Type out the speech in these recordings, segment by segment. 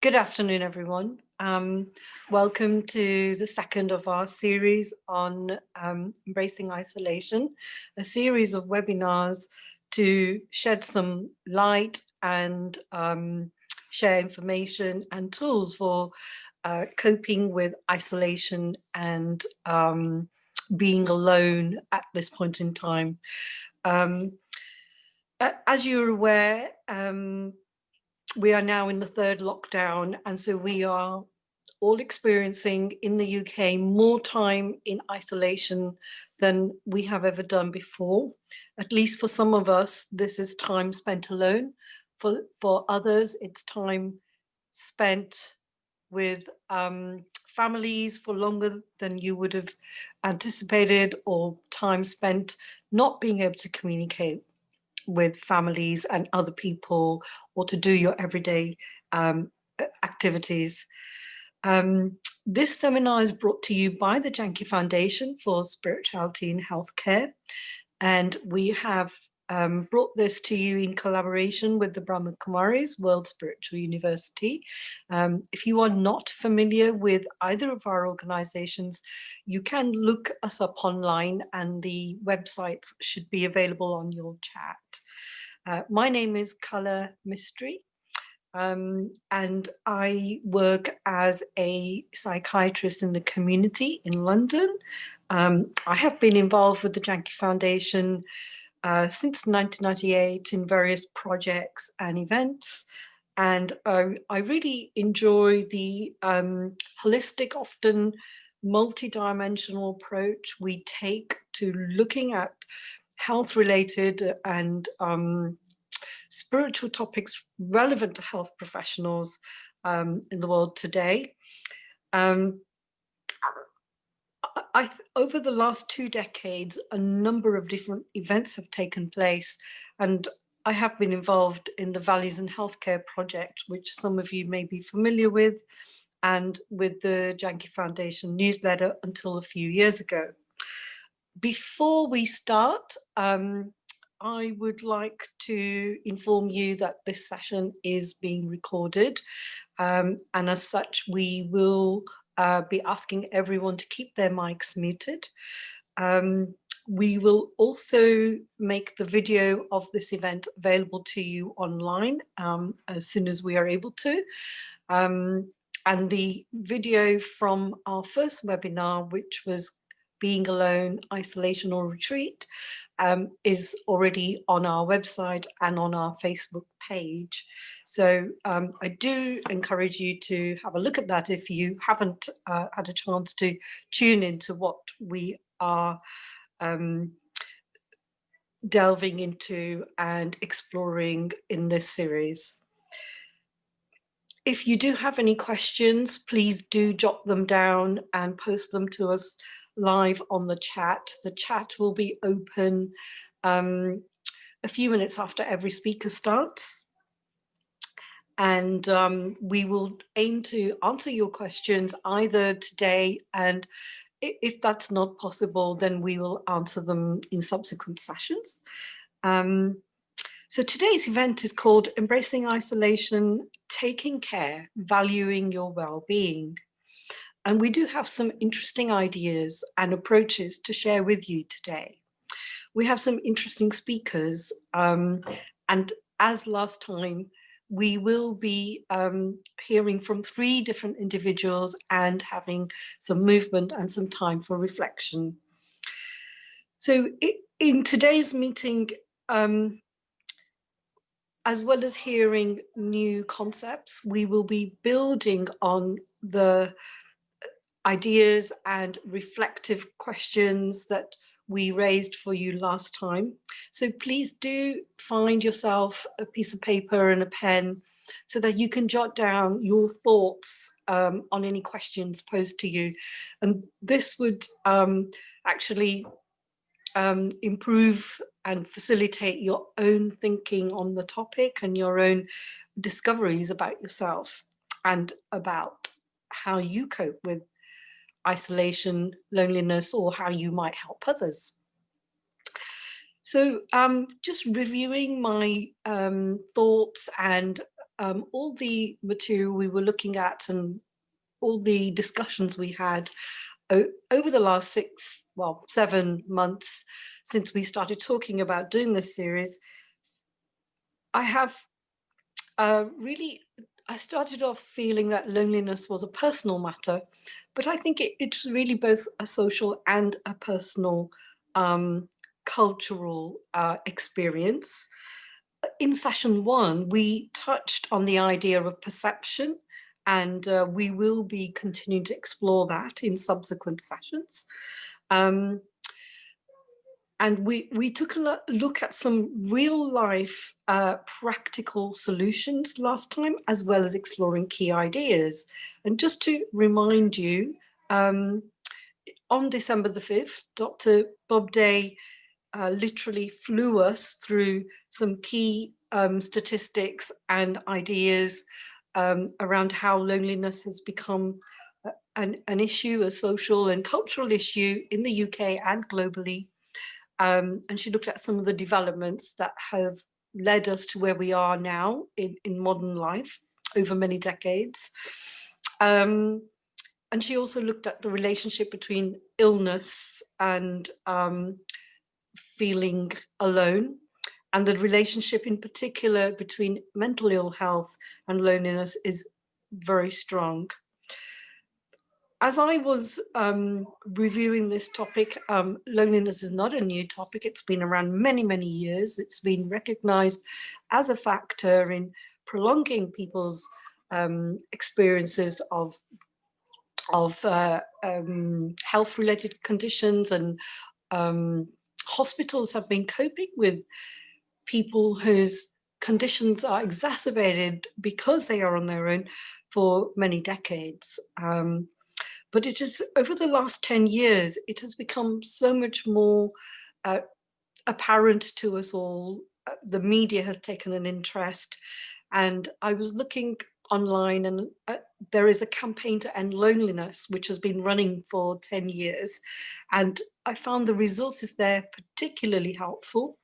Good afternoon, everyone. Welcome to the second of our series on embracing isolation, a series of webinars to shed some light and share information and tools for coping with isolation and being alone at this point in time. As you're aware, we are now in the third lockdown, and so we are all experiencing in the UK more time in isolation than we have ever done before. At least for some of us, this is time spent alone. For others, it's time spent with families for longer than you would have anticipated, or time spent not being able to communicate with families and other people, or to do your everyday activities. This seminar is brought to you by the Janki Foundation for Spirituality in Healthcare, and we have brought this to you in collaboration with the Brahma Kumaris World Spiritual University. If you are not familiar with either of our organizations, you can look us up online, and the websites should be available on your chat. My name is Mistry, and I work as a psychiatrist in the community in London. I have been involved with the Janki Foundation since 1998 in various projects and events, and I really enjoy the holistic, often multi-dimensional approach we take to looking at health-related and spiritual topics relevant to health professionals in the world today. Over the last 2 decades, a number of different events have taken place, and I have been involved in the Values in Healthcare project, which some of you may be familiar with, and with the Janki Foundation newsletter until a few years ago. Before we start, I would like to inform you that this session is being recorded, and as such, we will be asking everyone to keep their mics muted. We will also make the video of this event available to you online as soon as we are able to. And the video from our first webinar, which was Being Alone, Isolation or Retreat, is already on our website and on our Facebook page. So I do encourage you to have a look at that if you haven't had a chance to tune into what we are delving into and exploring in this series. If you do have any questions, please do jot them down and post them to us live on the chat. The chat will be open a few minutes after every speaker starts. And we will aim to answer your questions either today, and if that's not possible, then we will answer them in subsequent sessions. So today's event is called Embracing Isolation, Taking Care, Valuing Your Well-Being. And we do have some interesting ideas and approaches to share with you today. We have some interesting speakers, and as last time, we will be hearing from 3 different individuals and having some movement and some time for reflection. So in today's meeting, as well as hearing new concepts, we will be building on the ideas and reflective questions that we raised for you last time. So please do find yourself a piece of paper and a pen so that you can jot down your thoughts on any questions posed to you. And this would actually improve and facilitate your own thinking on the topic and your own discoveries about yourself and about how you cope with isolation, loneliness, or how you might help others. So just reviewing my thoughts and all the material we were looking at and all the discussions we had over the last 7 months since we started talking about doing this series, I have I started off feeling that loneliness was a personal matter, but I think it's really both a social and a personal cultural experience. In session 1, we touched on the idea of perception, and we will be continuing to explore that in subsequent sessions. And we took a look at some real life practical solutions last time, as well as exploring key ideas. And just to remind you, on December the 5th, Dr. Bob Day literally flew us through some key statistics and ideas around how loneliness has become an issue, a social and cultural issue in the UK and globally. And she looked at some of the developments that have led us to where we are now in modern life over many decades. And she also looked at the relationship between illness and feeling alone, and the relationship in particular between mental ill health and loneliness is very strong. As I was reviewing this topic, loneliness is not a new topic. It's been around many, many years. It's been recognized as a factor in prolonging people's experiences of health-related conditions, and hospitals have been coping with people whose conditions are exacerbated because they are on their own for many decades. But it is over the last 10 years, it has become so much more apparent to us all. The media has taken an interest, and I was looking online, and there is a campaign to end loneliness, which has been running for 10 years. And I found the resources there particularly helpful.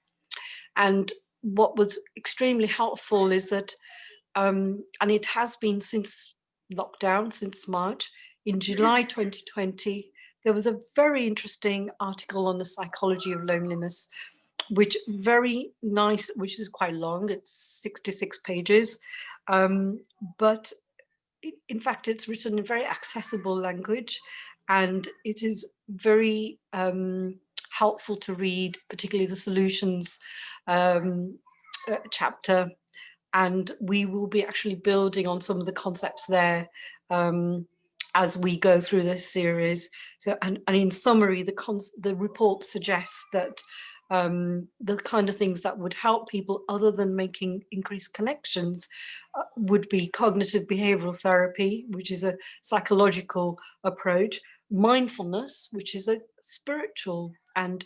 And what was extremely helpful is that, and it has been since lockdown, since March, in July 2020, there was a very interesting article on the psychology of loneliness, which is quite long, it's 66 pages, but in fact, it's written in very accessible language, and it is very helpful to read, particularly the solutions chapter. And we will be actually building on some of the concepts there as we go through this series. So, and in summary, the report suggests that the kind of things that would help people, other than making increased connections, would be cognitive behavioral therapy, which is a psychological approach, mindfulness, which is a spiritual and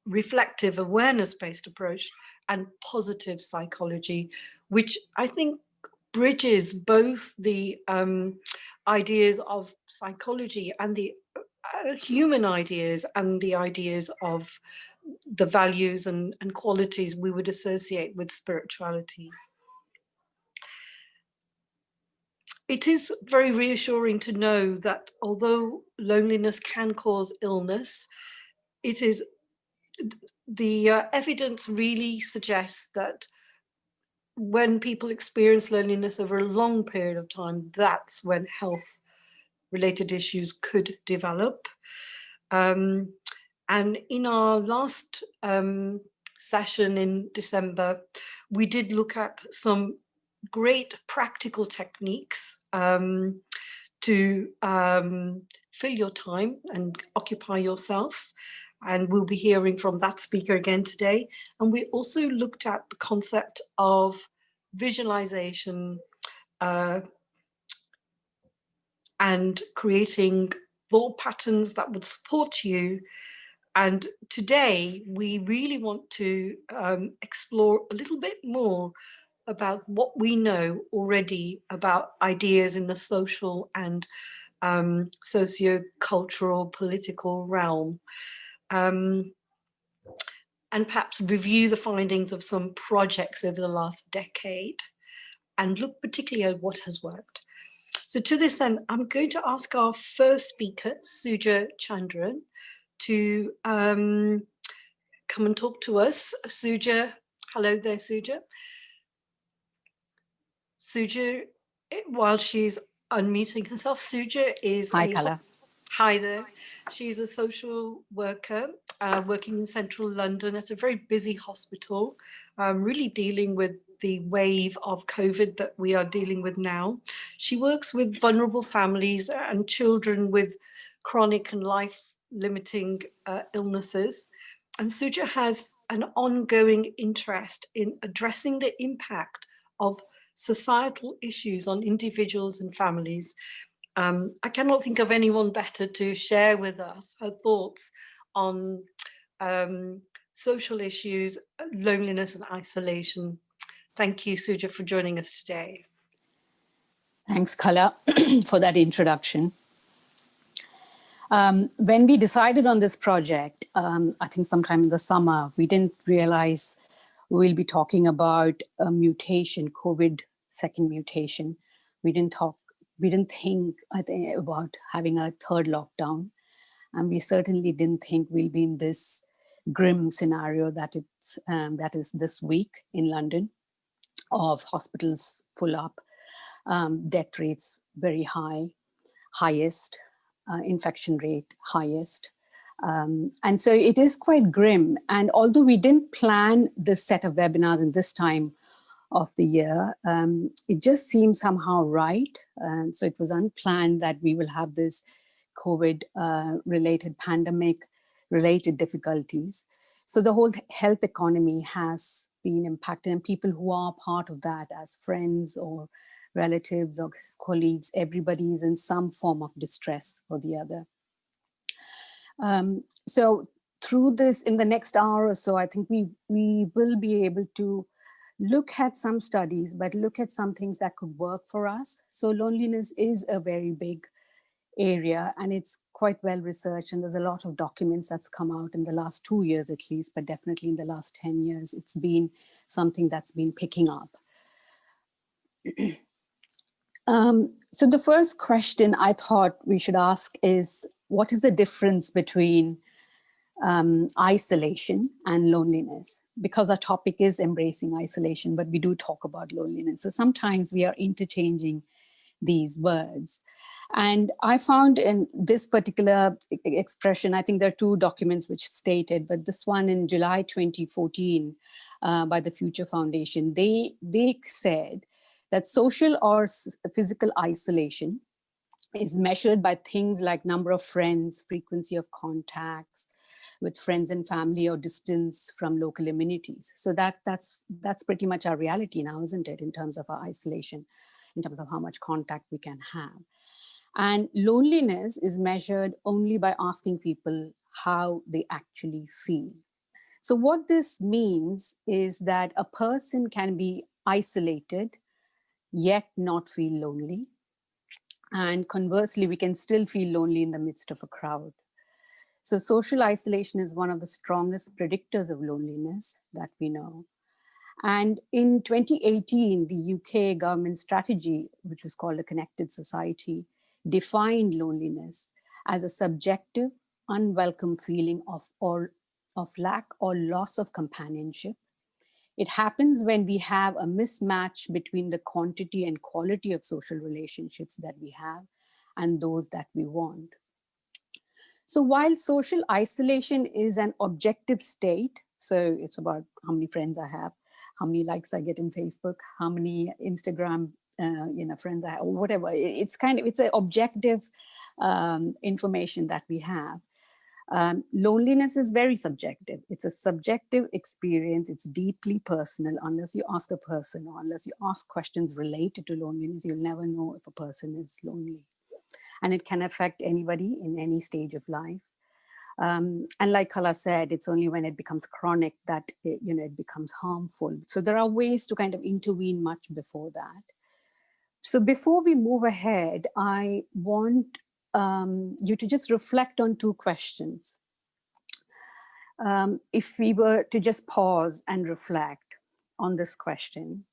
reflective awareness-based approach, and positive psychology, which I think bridges both the ideas of psychology and the human ideas and the ideas of the values and qualities we would associate with spirituality. It is very reassuring to know that although loneliness can cause illness, it is the evidence really suggests that when people experience loneliness over a long period of time, that's when health-related issues could develop. And in our last session in December, we did look at some great practical techniques to fill your time and occupy yourself. And we'll be hearing from that speaker again today. And we also looked at the concept of visualization and creating thought patterns that would support you. And today we really want to explore a little bit more about what we know already about ideas in the social and socio-cultural political realm. And perhaps review the findings of some projects over the last decade. and look particularly at what has worked. So to this end, I'm going to ask our first speaker, Suja Chandran, to come and talk to us. Suja, hello there, Suja. Suja, while she's unmuting herself, Suja is Hi, Collar. Hi there. She's a social worker working in central London at a very busy hospital, really dealing with the wave of COVID that we are dealing with now. She works with vulnerable families and children with chronic and life-limiting illnesses. And Suja has an ongoing interest in addressing the impact of societal issues on individuals and families. I cannot think of anyone better to share with us her thoughts on social issues, loneliness and isolation. Thank you, Suja, for joining us today. Thanks, Collar, for that introduction. When we decided on this project, I think sometime in the summer, we didn't realize we'll be talking about a mutation, COVID second mutation. We didn't think, I think, about having a third lockdown. And we certainly didn't think we'll be in this grim scenario that is this week in London, of hospitals full up, death rates very high, highest, infection rate highest. And so it is quite grim. And although we didn't plan this set of webinars in this time of the year, it just seemed somehow right. So it was unplanned that we will have this COVID-related pandemic-related difficulties. So the whole health economy has been impacted, and people who are part of that as friends or relatives or colleagues, everybody is in some form of distress or the other. So through this, in the next hour or so, I think we will be able to look at some studies, but look at some things that could work for us. So loneliness is a very big area, and it's quite well researched, and there's a lot of documents that's come out in the last 2 years at least, but definitely in the last 10 years, it's been something that's been picking up. So the first question I thought we should ask is, what is the difference between isolation and loneliness? Because our topic is embracing isolation, but we do talk about loneliness. So sometimes we are interchanging these words. And I found in this particular expression, I think there are two documents which stated, but this one in July 2014 by the Future Foundation, they said that social or physical isolation is measured by things like number of friends, frequency of contacts with friends and family, or distance from local amenities. So that's pretty much our reality now, isn't it, in terms of our isolation, in terms of how much contact we can have. And loneliness is measured only by asking people how they actually feel. So what this means is that a person can be isolated, yet not feel lonely. And conversely, we can still feel lonely in the midst of a crowd. So social isolation is one of the strongest predictors of loneliness that we know. And in 2018, the UK government strategy, which was called a Connected Society, defined loneliness as a subjective, unwelcome feeling of lack or loss of companionship. It happens when we have a mismatch between the quantity and quality of social relationships that we have and those that we want. So while social isolation is an objective state, so it's about how many friends I have, how many likes I get in Facebook, how many Instagram friends I have, or whatever. It's an objective information that we have. Loneliness is very subjective. It's a subjective experience. It's deeply personal. Unless you ask a person, or unless you ask questions related to loneliness, you'll never know if a person is lonely. And it can affect anybody in any stage of life. And like Kala said, it's only when it becomes chronic that it becomes harmful. So there are ways to kind of intervene much before that. So before we move ahead, I want you to just reflect on two questions. If we were to just pause and reflect on this question,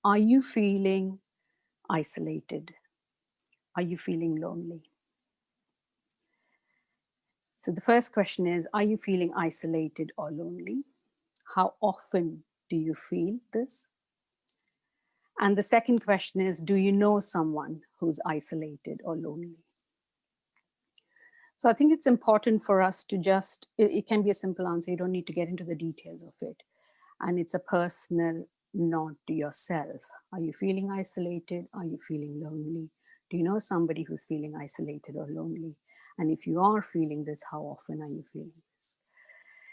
are you feeling isolated? Are you feeling lonely? So the first question is, are you feeling isolated or lonely? How often do you feel this? And the second question is, do you know someone who's isolated or lonely? So I think it's important for us to just, it can be a simple answer. You don't need to get into the details of it. And it's a personal nod to yourself. Are you feeling isolated? Are you feeling lonely? Do you know somebody who's feeling isolated or lonely? And if you are feeling this, how often are you feeling this?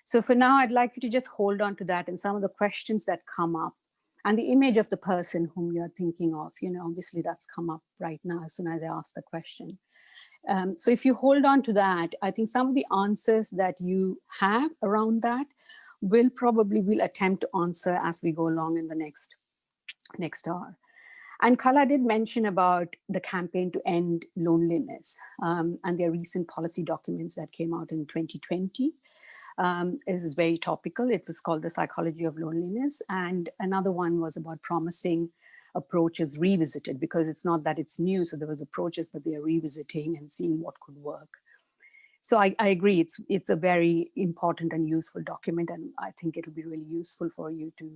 So for now, I'd like you to just hold on to that and some of the questions that come up and the image of the person whom you're thinking of, obviously that's come up right now as soon as I ask the question. So if you hold on to that, I think some of the answers that you have around that we'll attempt to answer as we go along in the next hour. And Kala did mention about the campaign to end loneliness and their recent policy documents that came out in 2020. It was very topical. It was called The Psychology of Loneliness. And another one was about promising approaches revisited, because it's not that it's new. So there was approaches, but they are revisiting and seeing what could work. So I agree, it's a very important and useful document, and I think it'll be really useful for you to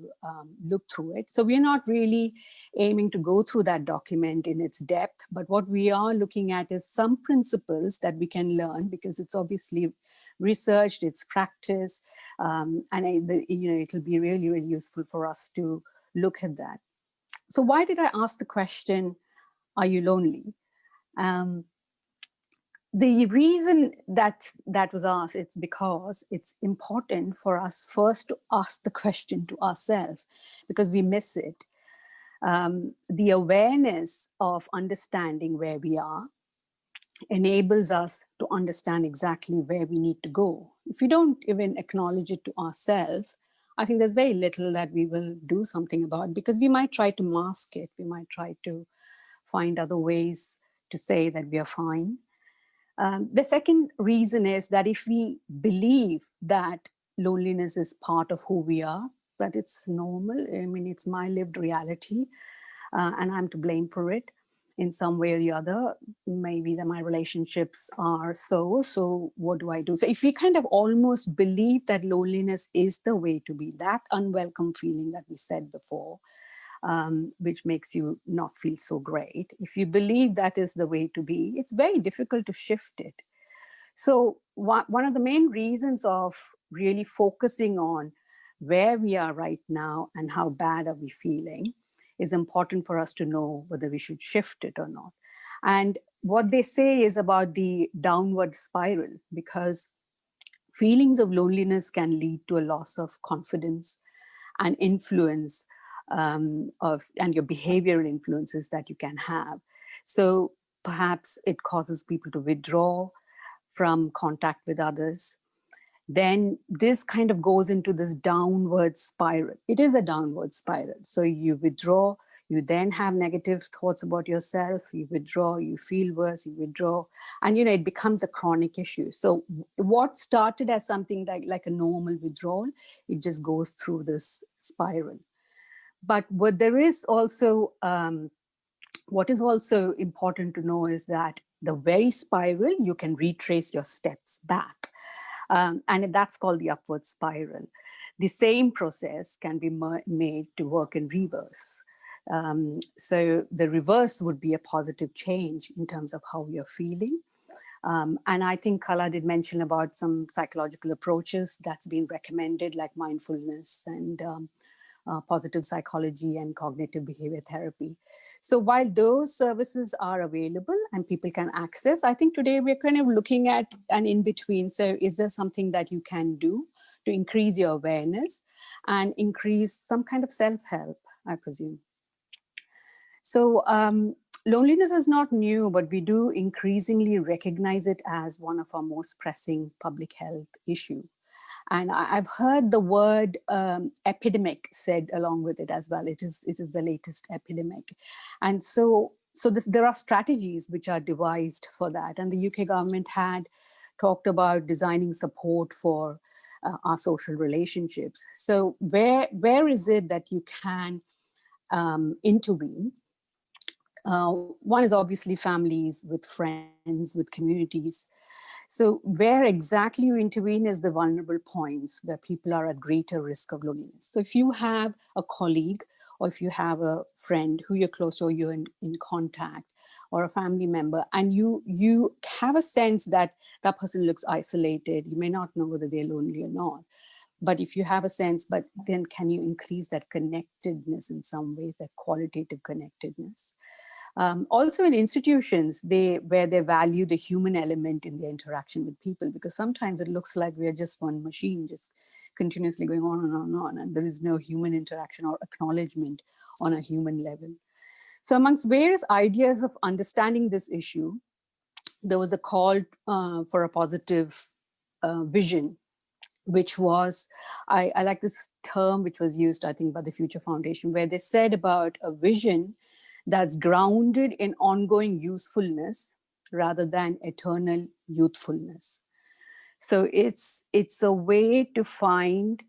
look through it. So we're not really aiming to go through that document in its depth, but what we are looking at is some principles that we can learn, because it's obviously researched, it's practice, and it'll be really, really useful for us to look at that. So why did I ask the question, are you lonely? The reason that was asked, it's because it's important for us first to ask the question to ourselves, because we miss it. The awareness of understanding where we are enables us to understand exactly where we need to go. If we don't even acknowledge it to ourselves, I think there's very little that we will do something about, because we might try to mask it. We might try to find other ways to say that we are fine. The second reason is that if we believe that loneliness is part of who we are, that it's normal, I mean, it's my lived reality, and I'm to blame for it in some way or the other, maybe that my relationships are so what do I do? So if we kind of almost believe that loneliness is the way to be, that unwelcome feeling that we said before, which makes you not feel so great. If you believe that is the way to be, it's very difficult to shift it. So one of the main reasons of really focusing on where we are right now and how bad are we feeling is important for us to know whether we should shift it or not. And what they say is about the downward spiral, because feelings of loneliness can lead to a loss of confidence and influence and your behavioral influences that you can have. So perhaps it causes people to withdraw from contact with others. Then this kind of goes into this downward spiral. It is a downward spiral. So you withdraw, you then have negative thoughts about yourself, you withdraw, you feel worse, you withdraw, and it becomes a chronic issue. So what started as something like a normal withdrawal, it just goes through this spiral. But what there is also, what is also important to know is that the very spiral, you can retrace your steps back. And that's called the upward spiral. The same process can be made to work in reverse. So the reverse would be a positive change in terms of how you're feeling. And I think Kala did mention about some psychological approaches that's been recommended, like mindfulness and positive psychology and cognitive behavior therapy. So while those services are available and people can access, I think today we're kind of looking at an in-between. So is there something that you can do to increase your awareness and increase some kind of self-help, I presume? So loneliness is not new, but we do increasingly recognize it as one of our most pressing public health issues. And I've heard the word epidemic said along with it as well. It is the latest epidemic. And so there are strategies which are devised for that. And the UK government had talked about designing support for our social relationships. So where is it that you can intervene. One is obviously families, with friends, with communities. So where exactly you intervene is the vulnerable points where people are at greater risk of loneliness. So if you have a colleague, or if you have a friend who you're close to, or you're in contact, or a family member, and you have a sense that that person looks isolated, you may not know whether they're lonely or not. But if you have a sense, but then can you increase that connectedness in some ways, that qualitative connectedness? Also in institutions, where they value the human element in their interaction with people, because sometimes it looks like we are just one machine, just continuously going on and on and on, and there is no human interaction or acknowledgement on a human level. So amongst various ideas of understanding this issue, there was a call for a positive vision, which was, I like this term which was used, I think, by the Future Foundation, where they said about a vision that's grounded in ongoing usefulness rather than eternal youthfulness. So it's a way to find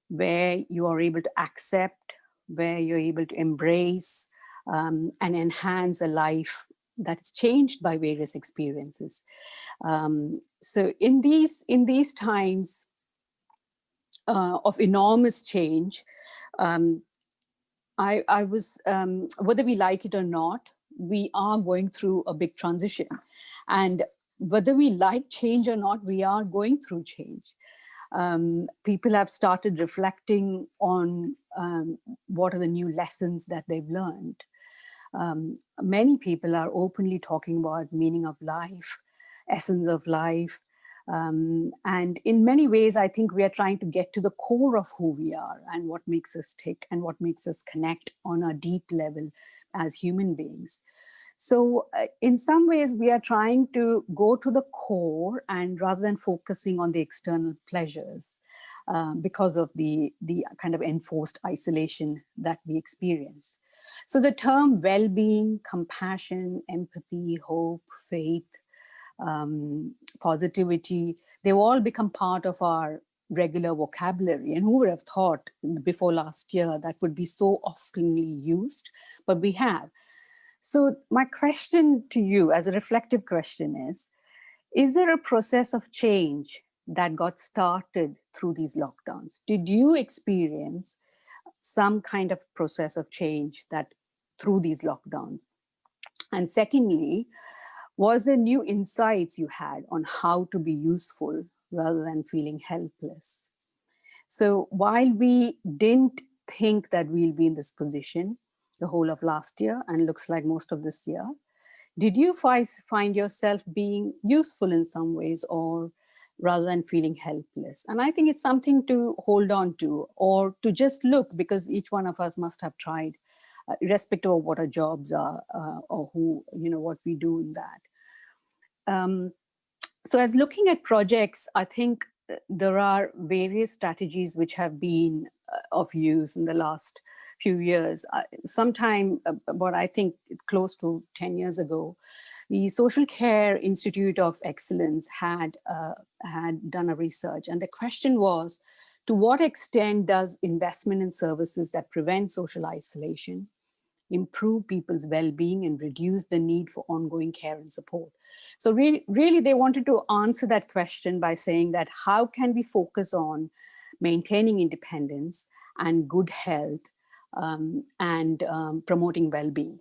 where you are able to accept, where you're able to embrace and enhance a life that's changed by various experiences. So in these times of enormous change, I was, whether we like it or not, we are going through a big transition. And whether we like change or not, we are going through change. People have started reflecting on what are the new lessons that they've learned. Many people are openly talking about meaning of life, essence of life. And in many ways, I think we are trying to get to the core of who we are and what makes us tick and what makes us connect on a deep level as human beings. So in some ways, we are trying to go to the core, and rather than focusing on the external pleasures, because of the kind of enforced isolation that we experience. So the term well-being, compassion, empathy, hope, faith, positivity, they've all become part of our regular vocabulary. And who would have thought before last year that would be so oftenly used, but we have. So my question to you as a reflective question is there a process of change that got started through these lockdowns? Did you experience some kind of process of change that through these lockdowns? And secondly, was there new insights you had on how to be useful rather than feeling helpless? So while we didn't think that we'll be in this position the whole of last year, and looks like most of this year, did you find yourself being useful in some ways, or rather than feeling helpless? And I think it's something to hold on to, or to just look, because each one of us must have tried, irrespective of what our jobs are, or who, what we do in that. So as looking at projects, I think there are various strategies which have been of use in the last few years. Sometime, what I think close to 10 years ago, the Social Care Institute of Excellence had done a research. And the question was, to what extent does investment in services that prevent social isolation improve people's well-being and reduce the need for ongoing care and support? So really, they wanted to answer that question by saying that how can we focus on maintaining independence and good health and promoting well-being?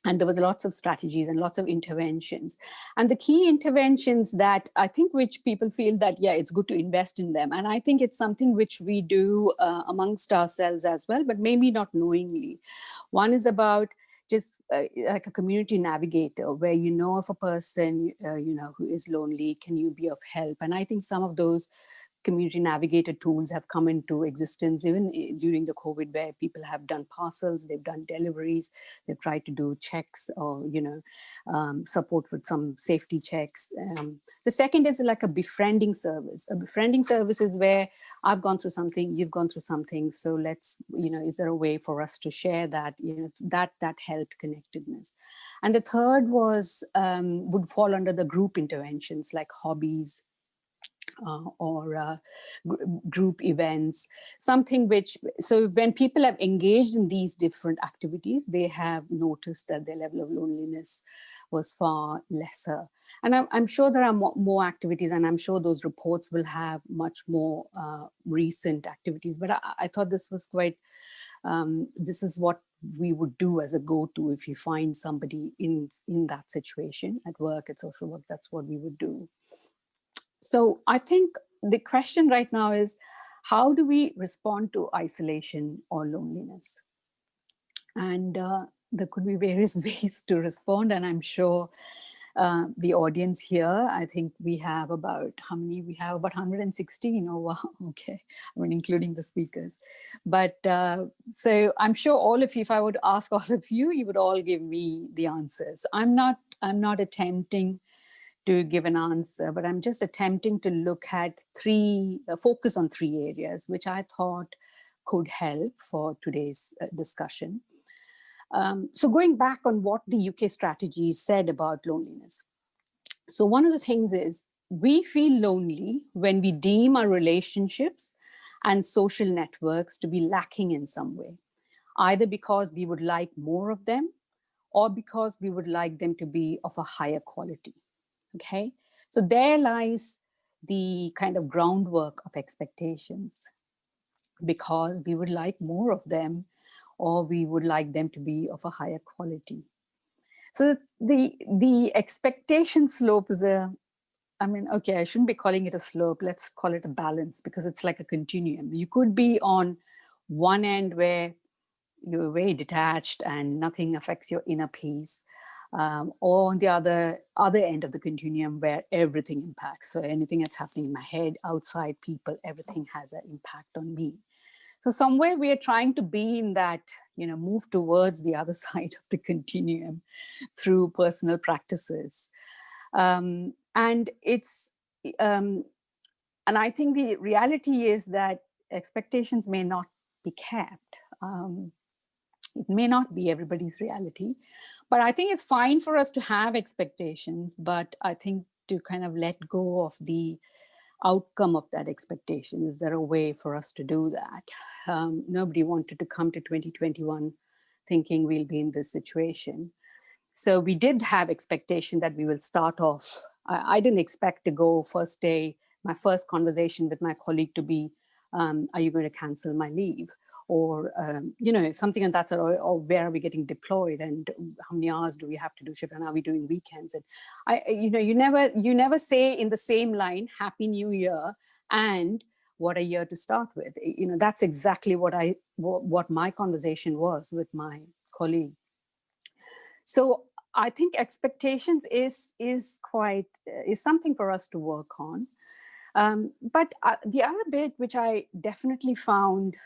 And there was lots of strategies and lots of interventions. And the key interventions that I think which people feel that, yeah, it's good to invest in them. And I think it's something which we do amongst ourselves as well, but maybe not knowingly. One is about just like a community navigator, where if a person, who is lonely, can you be of help? And I think some of those community navigator tools have come into existence even during the COVID, where people have done parcels, they've done deliveries, they've tried to do checks, or support with some safety checks. The second is like a befriending service. A befriending service is where I've gone through something, you've gone through something, so let's, is there a way for us to share that? That helped connectedness. And the third was would fall under the group interventions like hobbies, or group events, something which, so when people have engaged in these different activities, they have noticed that their level of loneliness was far lesser. And I'm sure there are more activities, and I'm sure those reports will have much more recent activities. But I thought this was quite, this is what we would do as a go-to if you find somebody in that situation at work, at social work. That's what we would do. So I think the question right now is, how do we respond to isolation or loneliness? And there could be various ways to respond. And I'm sure the audience here, I think we have about, how many? We have about 116. Oh, wow. Okay. I mean, including the speakers. But so I'm sure all of you, if I would ask all of you, you would all give me the answers. I'm not attempting to give an answer, but I'm just attempting to look at focus on three areas, which I thought could help for today's discussion. So going back on what the UK strategy said about loneliness. So one of the things is, we feel lonely when we deem our relationships and social networks to be lacking in some way, either because we would like more of them or because we would like them to be of a higher quality. Okay, so there lies the kind of groundwork of expectations, because we would like more of them or we would like them to be of a higher quality. So the expectation slope is okay, I shouldn't be calling it a slope. Let's call it a balance, because it's like a continuum. You could be on one end where you're very detached and nothing affects your inner peace. Or on the other end of the continuum, where everything impacts. So anything that's happening in my head, outside, people, everything has an impact on me. So somewhere we are trying to be in that, move towards the other side of the continuum through personal practices. And I think the reality is that expectations may not be kept. It may not be everybody's reality, but I think it's fine for us to have expectations, but I think to kind of let go of the outcome of that expectation. Is there a way for us to do that? Nobody wanted to come to 2021 thinking we'll be in this situation. So we did have expectation that we will start off. I didn't expect to go first day, my first conversation with my colleague to be, are you going to cancel my leave? Or, something like that, or where are we getting deployed, and how many hours do we have to do shift, and are we doing weekends? And you never say in the same line, Happy New Year, and what a year to start with. That's exactly what my conversation was with my colleague. So I think expectations is something for us to work on. But the other bit, which I definitely found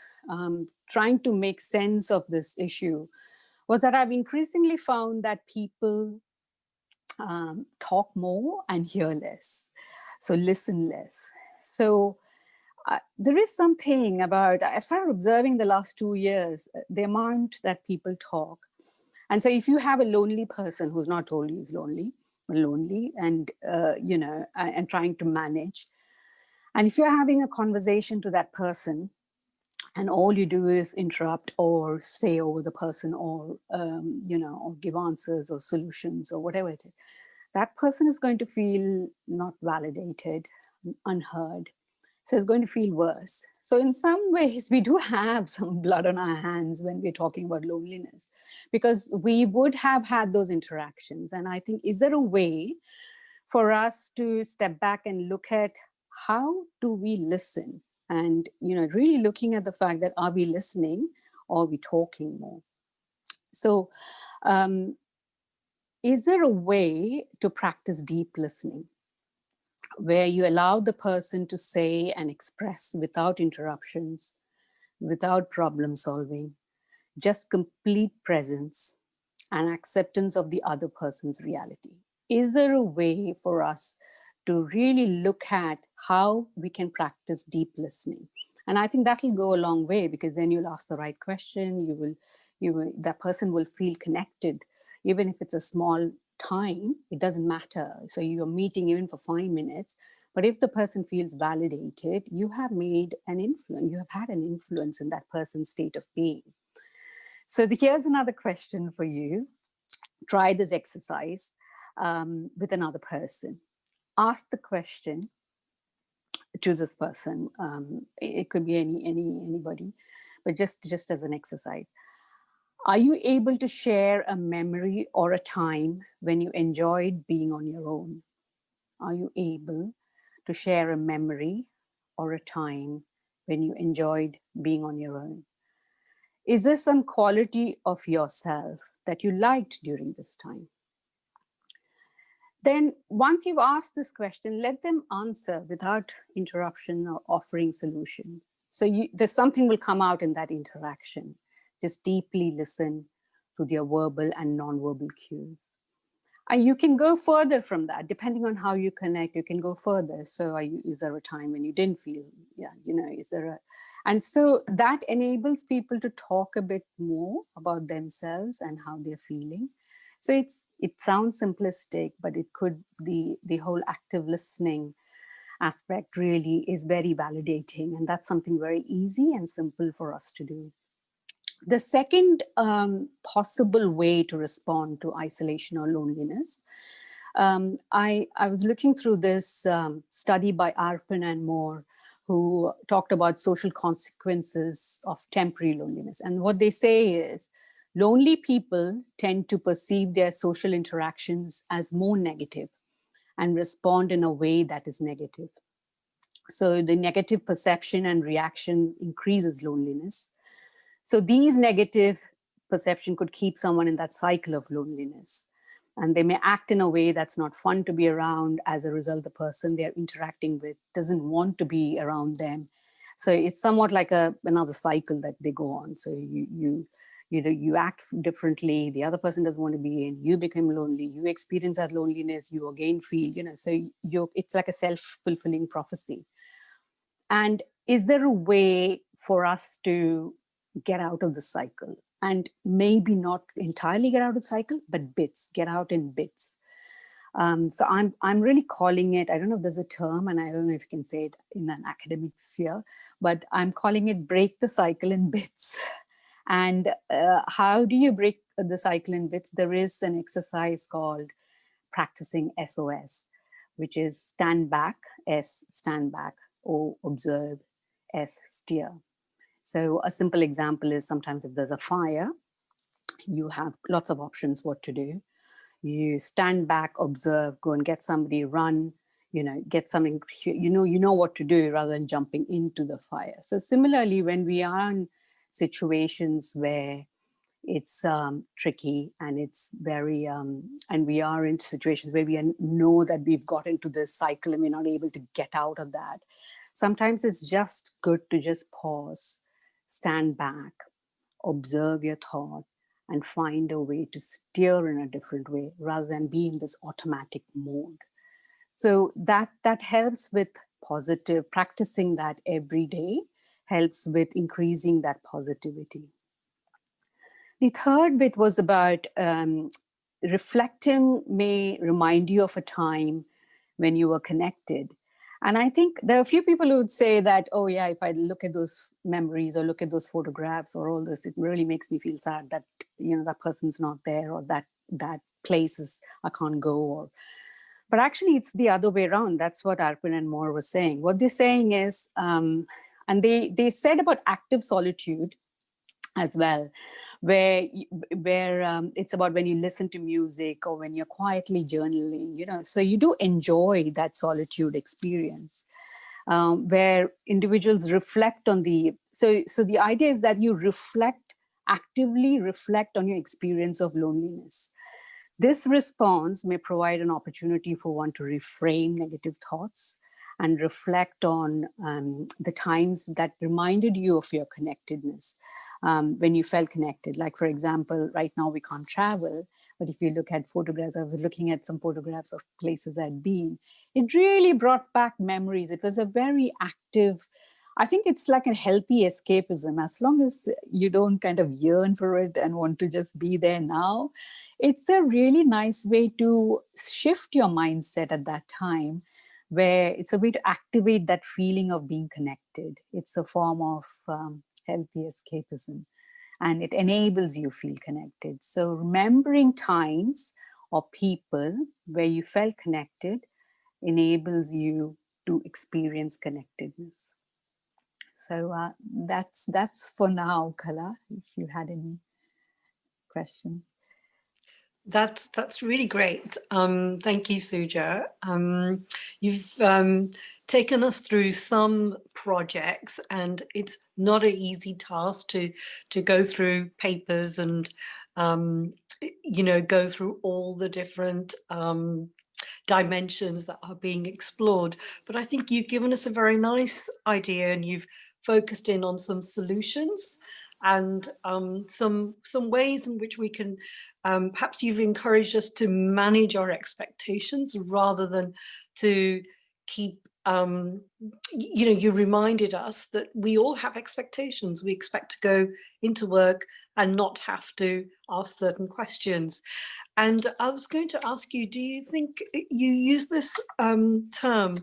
trying to make sense of this issue, was that I've increasingly found that people talk more and hear less, so listen less. So there is something about, I've started observing the last 2 years, the amount that people talk. And so if you have a lonely person who's not told you he's lonely, and, and trying to manage, and if you're having a conversation to that person and all you do is interrupt or say over the person, or, or give answers or solutions or whatever it is, that person is going to feel not validated, unheard. So it's going to feel worse. So in some ways, we do have some blood on our hands when we're talking about loneliness, because we would have had those interactions. And I think, is there a way for us to step back and look at how do we listen? And, really looking at the fact that, are we listening or are we talking more? So is there a way to practice deep listening, where you allow the person to say and express without interruptions, without problem solving, just complete presence and acceptance of the other person's reality? Is there a way for us to really look at how we can practice deep listening? And I think that will go a long way, because then you'll ask the right question. That person will feel connected, even if it's a small time, it doesn't matter. So you're meeting even for 5 minutes, But if the person feels validated, you have made an influence, you have had an influence in that person's state of being. So here's another question for you. Try this exercise with another person. Ask the question to this person. It could be anybody, but just as an exercise. Are you able to share a memory or a time when you enjoyed being on your own? Are you able to share a memory or a time when you enjoyed being on your own? Is there some quality of yourself that you liked during this time? Then once you've asked this question, let them answer without interruption or offering solution. So there's something will come out in that interaction. Just deeply listen to their verbal and non-verbal cues. And you can go further from that, depending on how you connect, you can go further. So is there a time when you didn't feel, is there a, and so that enables people to talk a bit more about themselves and how they're feeling. So it sounds simplistic, but it could, the whole active listening aspect really is very validating. And that's something very easy and simple for us to do. The second possible way to respond to isolation or loneliness, I was looking through this study by Arpin and Moore, who talked about social consequences of temporary loneliness. And what they say is, lonely people tend to perceive their social interactions as more negative and respond in a way that is negative. So the negative perception and reaction increases loneliness. So these negative perception could keep someone in that cycle of loneliness. And they may act in a way that's not fun to be around. As a result, the person they're interacting with doesn't want to be around them. So it's somewhat like another cycle that they go on. So you act differently, the other person doesn't want to be in, you become lonely, you experience that loneliness, you again feel, so it's like a self-fulfilling prophecy. And is there a way for us to get out of the cycle? And maybe not entirely get out of the cycle, but get out in bits. So I'm really calling it, I don't know if there's a term, and I don't know if you can say it in an academic sphere, but I'm calling it break the cycle in bits. And how do you break the cycle in bits? There is an exercise called practicing SOS, which is stand back, S, stand back, O, observe, S, steer. So a simple example is sometimes if there's a fire, you have lots of options what to do. You stand back, observe, go and get somebody, run, get something, you know what to do rather than jumping into the fire. So similarly, when we are in situations where it's tricky and it's very, and we are in situations where we know that we've got into this cycle and we're not able to get out of that, sometimes it's just good to just pause, stand back, observe your thought, and find a way to steer in a different way rather than be in this automatic mode. So that helps with positive, practicing that every day helps with increasing that positivity. The third bit was about reflecting may remind you of a time when you were connected. And I think there are a few people who would say that, oh yeah, if I look at those memories or look at those photographs or all this, it really makes me feel sad that, that person's not there, or that place is, I can't go. But actually it's the other way around. That's what Arpin and Moore was saying. What they're saying is, and they said about active solitude as well, where it's about when you listen to music or when you're quietly journaling, so you do enjoy that solitude experience, where individuals reflect on so the idea is that you actively reflect on your experience of loneliness. This response may provide an opportunity for one to reframe negative thoughts and reflect on the times that reminded you of your connectedness. When you felt connected. Like, for example, right now we can't travel, but if you look at photographs, I was looking at some photographs of places I'd been. It really brought back memories. It was a very active, I think it's like a healthy escapism. As long as you don't kind of yearn for it and want to just be there now, it's a really nice way to shift your mindset at that time, where it's a way to activate that feeling of being connected. It's a form of healthy escapism, and it enables you feel connected. So remembering times or people where you felt connected enables you to experience connectedness. So that's for now, Kala, if you had any questions. That's really great. Thank you, Suja. You've taken us through some projects, and it's not an easy task to go through papers and go through all the different dimensions that are being explored. But I think you've given us a very nice idea, and you've focused in on some solutions and some ways in which we can, perhaps you've encouraged us to manage our expectations rather than to keep, you reminded us that we all have expectations. We expect to go into work and not have to ask certain questions. And I was going to ask you, do you think you use this term,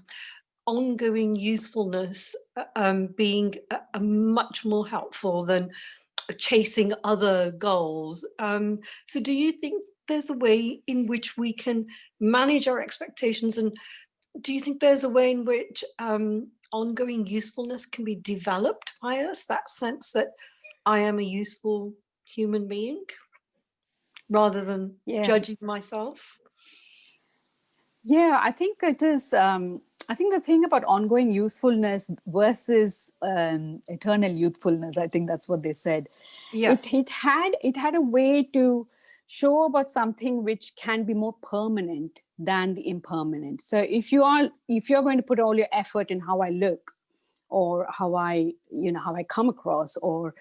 ongoing usefulness, being a much more helpful than chasing other goals? So do you think there's a way in which we can manage our expectations, and do you think there's a way in which ongoing usefulness can be developed by us, that sense that I am a useful human being rather than judging myself? Yeah, I think it is. I think the thing about ongoing usefulness versus eternal youthfulness, I think that's what they said. Yeah. It had a way to show about something which can be more permanent than the impermanent. So if you're going to put all your effort in how I look, or how I come across, or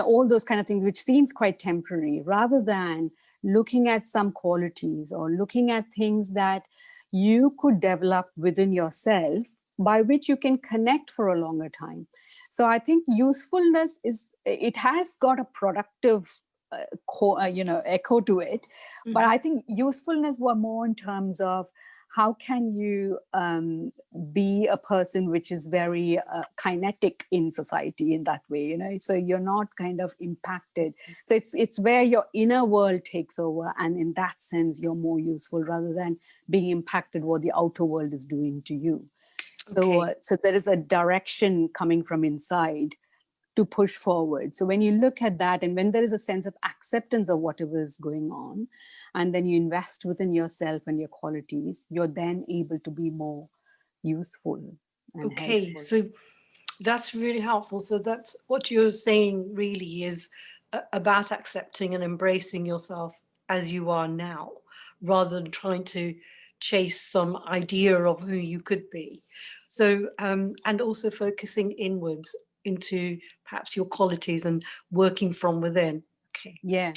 all those kind of things, which seems quite temporary, rather than looking at some qualities or looking at things that you could develop within yourself by which you can connect for a longer time. So I think usefulness has got a productive echo to it. Mm-hmm. But I think usefulness were more in terms of how can you be a person which is very kinetic in society in that way, so you're not kind of impacted. So it's where your inner world takes over, and in that sense you're more useful rather than being impacted what the outer world is doing to you. So so there is a direction coming from inside to push forward. So when you look at that, and when there is a sense of acceptance of whatever is going on, and then you invest within yourself and your qualities, you're then able to be more useful and helpful. So that's really helpful. So that's what you're saying really is about accepting and embracing yourself as you are now, rather than trying to chase some idea of who you could be. So, and also focusing inwards into perhaps your qualities and working from within. Okay. Yeah.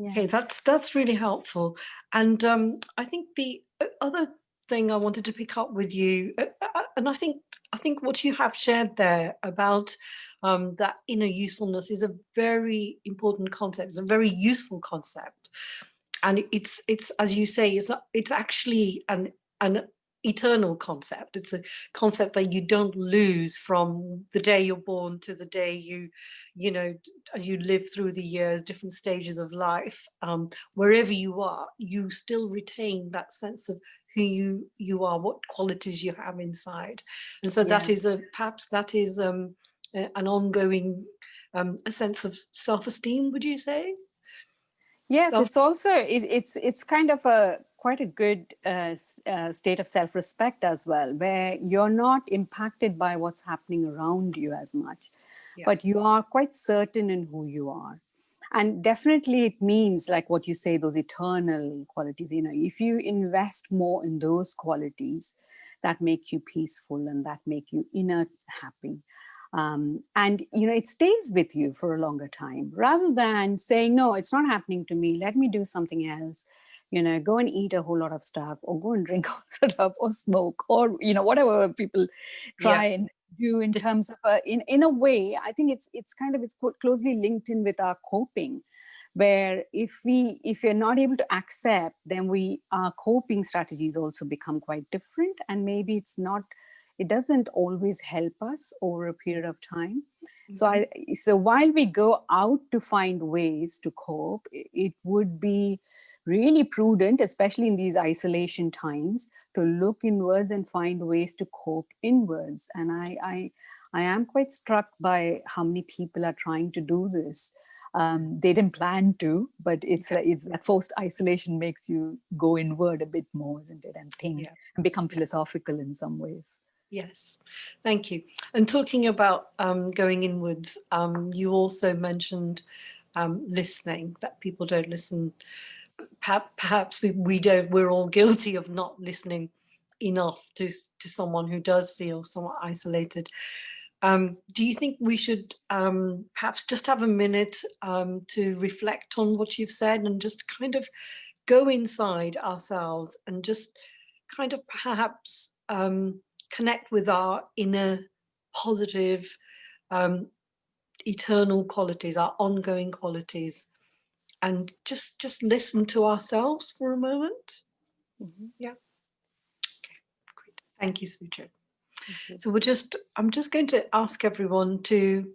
Okay, that's really helpful. And I think the other thing I wanted to pick up with you, and I think what you have shared there about that inner usefulness is a very important concept. It's a very useful concept, and it's as you say, it's actually an eternal concept. It's a concept that you don't lose from the day you're born to the day as you live through the years, different stages of life, wherever you are, you still retain that sense of who you are, what qualities you have inside. And so that is perhaps that is an ongoing a sense of self-esteem, would you say? Yes, it's also it's kind of quite a good state of self-respect as well, where you're not impacted by what's happening around you as much, but you are quite certain in who you are. And definitely it means, like what you say, those eternal qualities, if you invest more in those qualities that make you peaceful and that make you inner happy, and it stays with you for a longer time, rather than saying, no, it's not happening to me, let me do something else, go and eat a whole lot of stuff, or go and drink all sort of, or smoke, or whatever people try and do in terms of in a way. I think it's closely linked in with our coping, where if we're not able to accept, then our coping strategies also become quite different, and maybe it doesn't always help us over a period of time. So while we go out to find ways to cope, it would be really prudent, especially in these isolation times, to look inwards and find ways to cope inwards. And I am quite struck by how many people are trying to do this. They didn't plan to, but it's that forced isolation makes you go inward a bit more, isn't it? And think and become philosophical in some ways. Yes, thank you. And talking about going inwards, you also mentioned listening, that people don't listen. Perhaps we don't, we're all guilty of not listening enough to someone who does feel somewhat isolated. Do you think we should perhaps just have a minute to reflect on what you've said and just kind of go inside ourselves and just kind of perhaps connect with our inner positive, eternal qualities, our ongoing qualities, and just listen to ourselves for a moment? Yeah. Okay, great. Thank you, Suja. So I'm just going to ask everyone to,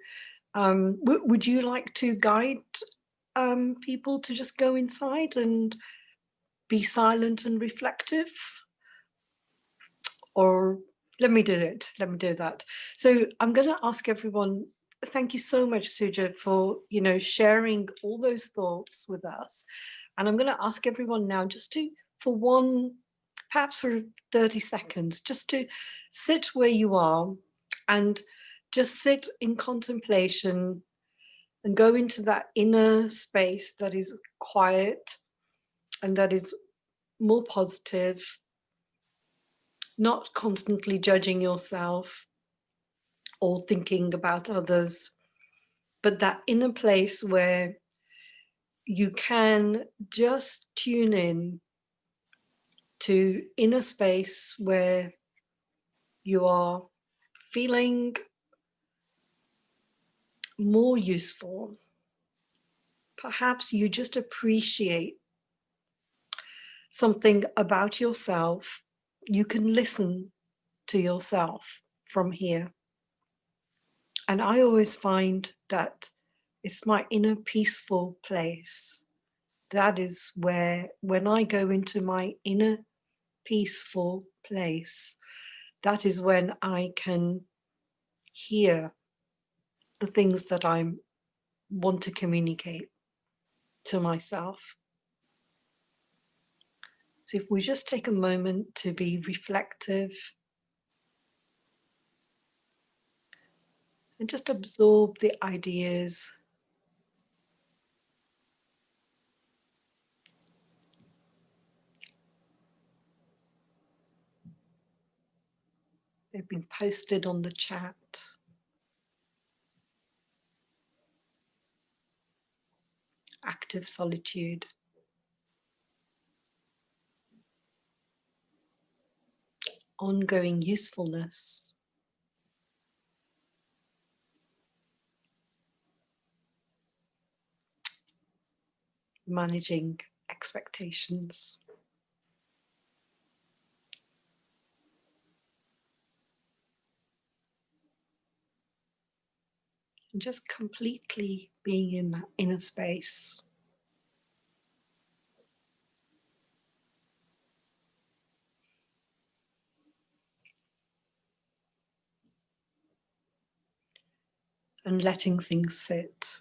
would you like to guide people to just go inside and be silent and reflective? Or let me do it. Let me do that. So I'm going to ask everyone, thank you so much, Suja, for, sharing all those thoughts with us. And I'm going to ask everyone now just to, for one, perhaps for 30 seconds, just to sit where you are and just sit in contemplation and go into that inner space that is quiet and that is more positive, not constantly judging yourself or thinking about others, but that inner place where you can just tune in to inner space where you are feeling more useful. Perhaps you just appreciate something about yourself. You can listen to yourself from here. And I always find that it's my inner peaceful place. That is where, when I go into my inner peaceful place, that is when I can hear the things that I want to communicate to myself. So if we just take a moment to be reflective and just absorb the ideas. They've been posted on the chat. Active solitude. Ongoing usefulness. Managing expectations. And just completely being in that inner space. And letting things sit.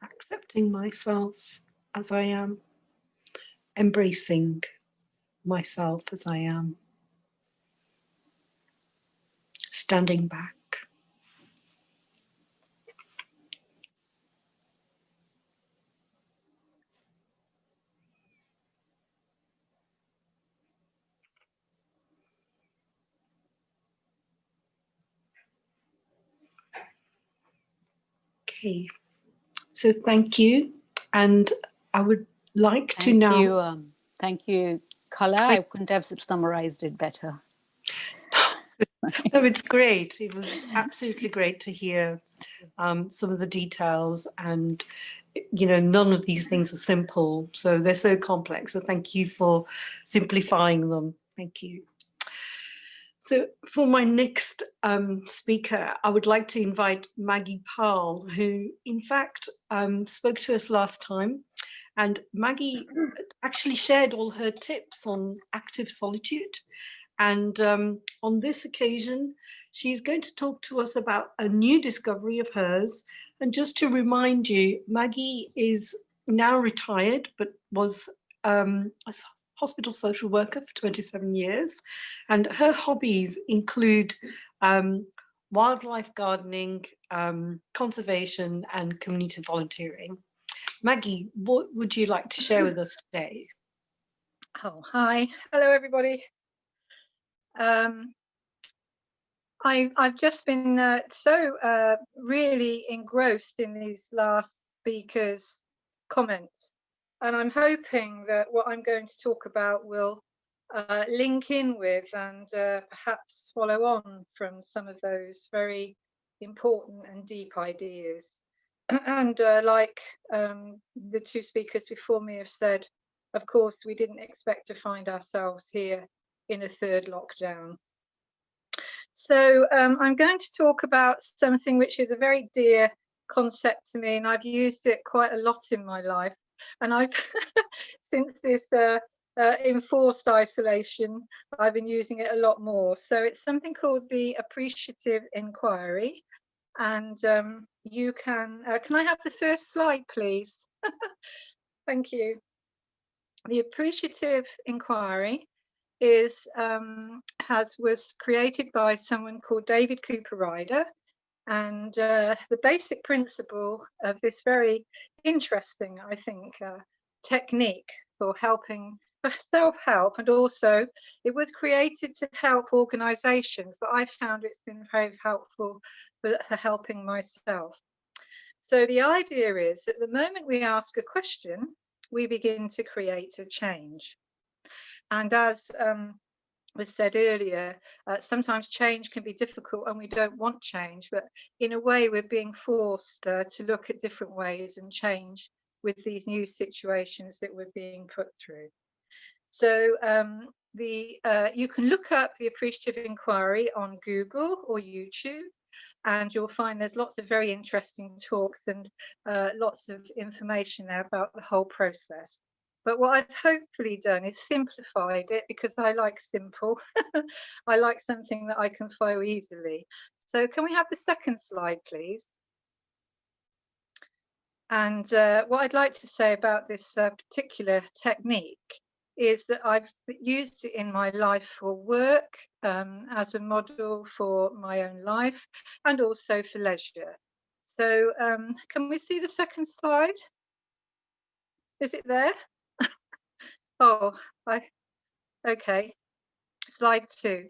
Accepting myself as I am. Embracing myself as I am. Standing back. Okay, So thank you. And I would like to now... Thank you, Collar. I couldn't have summarized it better. No, it's great. It was absolutely great to hear some of the details, and none of these things are simple, so they're so complex. So thank you for simplifying them. Thank you. So for my next speaker, I would like to invite Maggie Powell, who in fact spoke to us last time. And Maggie actually shared all her tips on active solitude. And on this occasion, she's going to talk to us about a new discovery of hers. And just to remind you, Maggie is now retired, but was a hospital social worker for 27 years. And her hobbies include wildlife gardening, conservation, and community volunteering. Maggie, what would you like to share with us today? Oh, hi. Hello, everybody. I've just been so really engrossed in these last speakers' comments, and I'm hoping that what I'm going to talk about will link in with and perhaps follow on from some of those very important and deep ideas. And like the two speakers before me have said, of course, we didn't expect to find ourselves here in a third lockdown. So I'm going to talk about something which is a very dear concept to me, and I've used it quite a lot in my life. And I've, since this enforced isolation, I've been using it a lot more. So it's something called the Appreciative Inquiry. And you can I have the first slide, please? Thank you. The Appreciative Inquiry was created by someone called David Cooper Ryder, and the basic principle of this very interesting, I think, technique for self-help, and also it was created to help organizations, but I found it's been very helpful for helping myself. So the idea is that the moment we ask a question, we begin to create a change. And as was said earlier, sometimes change can be difficult and we don't want change, but in a way we're being forced to look at different ways and change with these new situations that we're being put through. So you can look up the Appreciative Inquiry on Google or YouTube, and you'll find there's lots of very interesting talks and lots of information there about the whole process. But what I've hopefully done is simplified it, because I like simple. I like something that I can follow easily. So can we have the second slide, please? And what I'd like to say about this particular technique is that I've used it in my life for work, as a model for my own life, and also for leisure. So can we see the second slide? Is it there? Oh, okay, slide 2.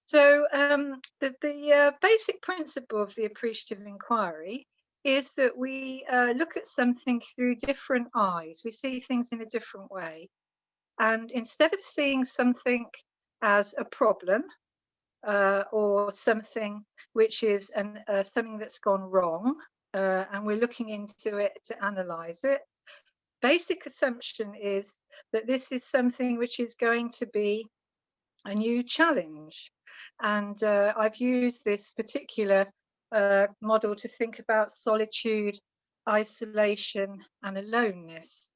So the basic principle of the Appreciative Inquiry is that we look at something through different eyes. We see things in a different way. And instead of seeing something as a problem or something which is something that's gone wrong, and we're looking into it to analyze it, basic assumption is that this is something which is going to be a new challenge. And I've used this particular model to think about solitude, isolation, and aloneness.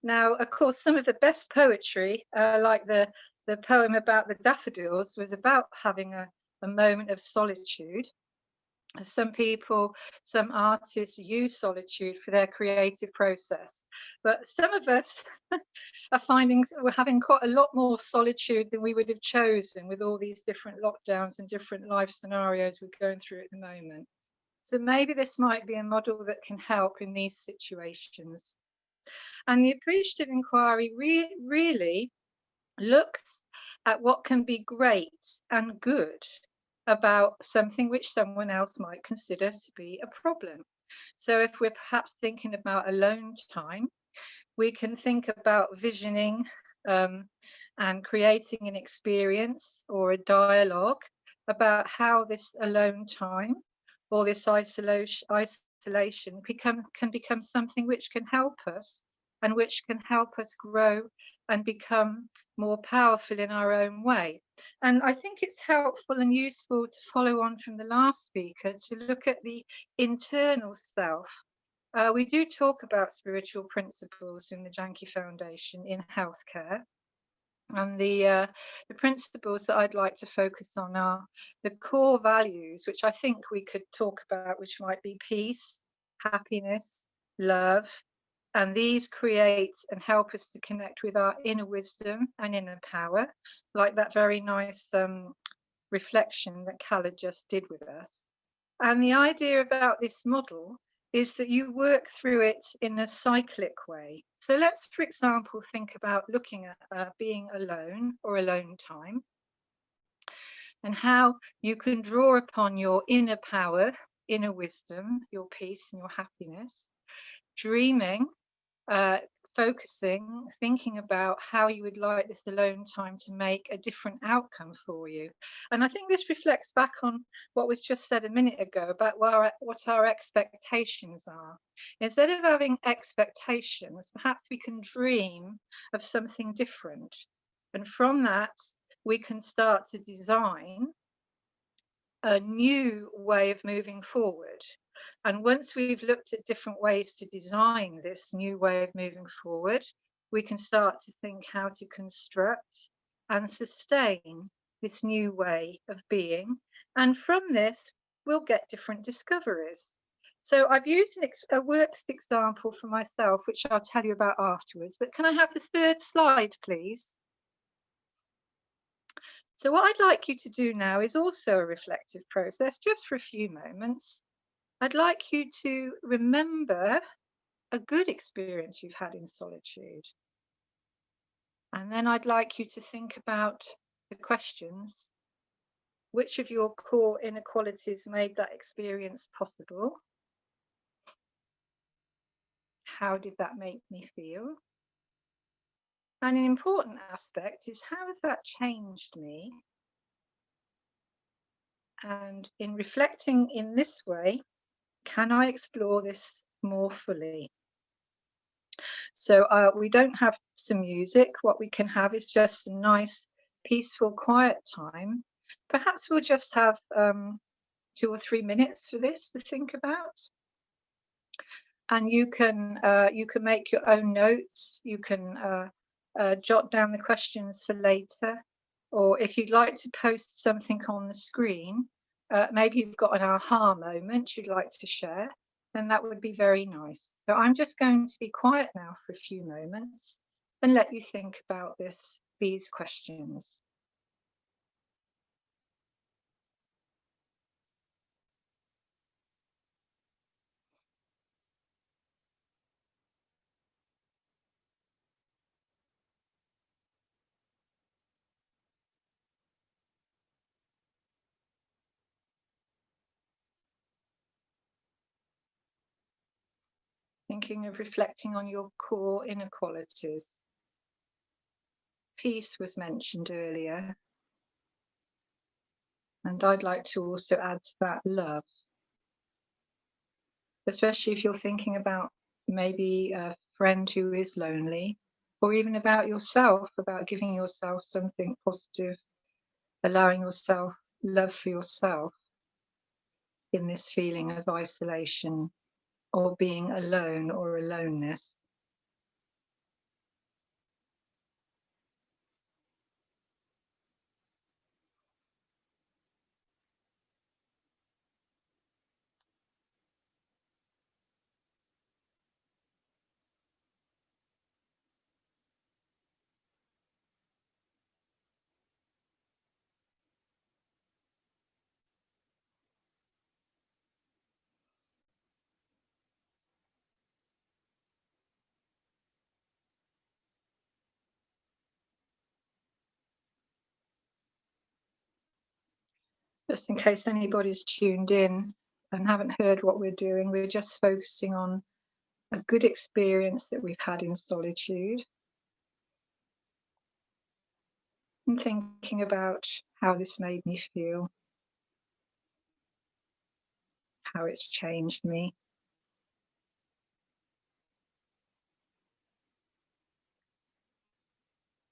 Now, of course, some of the best poetry, like the poem about the daffodils, was about having a moment of solitude. Some people, some artists use solitude for their creative process, but some of us are finding we're having quite a lot more solitude than we would have chosen with all these different lockdowns and different life scenarios we're going through at the moment. So maybe this might be a model that can help in these situations. And the Appreciative Inquiry really looks at what can be great and good about something which someone else might consider to be a problem. So if we're perhaps thinking about alone time, we can think about visioning and creating an experience or a dialogue about how this alone time or this isolation can become something which can help us and which can help us grow and become more powerful in our own way. And I think it's helpful and useful to follow on from the last speaker to look at the internal self. We do talk about spiritual principles in the Janki Foundation in healthcare. And the principles that I'd like to focus on are the core values, which I think we could talk about, which might be peace, happiness, love. And these create and help us to connect with our inner wisdom and inner power, like that very nice reflection that Calla just did with us. And the idea about this model is that you work through it in a cyclic way. So let's, for example, think about looking at being alone or alone time and how you can draw upon your inner power, inner wisdom, your peace and your happiness, dreaming, focusing, thinking about how you would like this alone time to make a different outcome for you. And I think this reflects back on what was just said a minute ago about what our expectations are. Instead of having expectations, perhaps we can dream of something different. And from that, we can start to design a new way of moving forward. And once we've looked at different ways to design this new way of moving forward, we can start to think how to construct and sustain this new way of being. And from this, we'll get different discoveries. So I've used a works example for myself, which I'll tell you about afterwards. But can I have the third slide, please? So what I'd like you to do now is also a reflective process, just for a few moments. I'd like you to remember a good experience you've had in solitude. And then I'd like you to think about the questions. Which of your core inequalities made that experience possible? How did that make me feel? And an important aspect is, how has that changed me? And in reflecting in this way, can I explore this more fully? So we don't have some music. What we can have is just a nice, peaceful, quiet time. Perhaps we'll just have 2 or 3 minutes for this to think about. And you can make your own notes. You can jot down the questions for later. Or if you'd like to post something on the screen, maybe you've got an aha moment you'd like to share, then that would be very nice. So I'm just going to be quiet now for a few moments and let you think about these questions. Thinking of reflecting on your core inequalities. Peace was mentioned earlier. And I'd like to also add to that love. Especially if you're thinking about maybe a friend who is lonely, or even about yourself, about giving yourself something positive, allowing yourself love for yourself in this feeling of isolation or being alone or aloneness. Just in case anybody's tuned in, and haven't heard what we're doing. We're just focusing on a good experience that we've had in solitude, and thinking about how this made me feel, how it's changed me.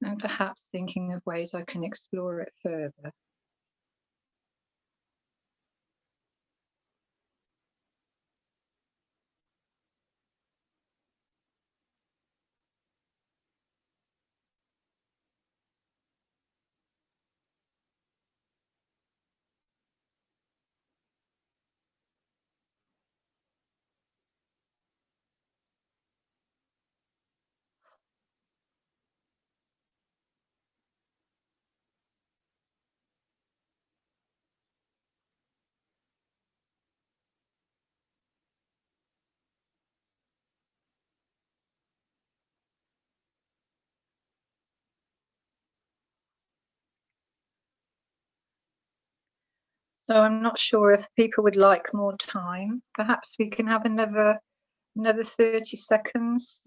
And perhaps thinking of ways I can explore it further. So I'm not sure if people would like more time. Perhaps we can have another 30 seconds.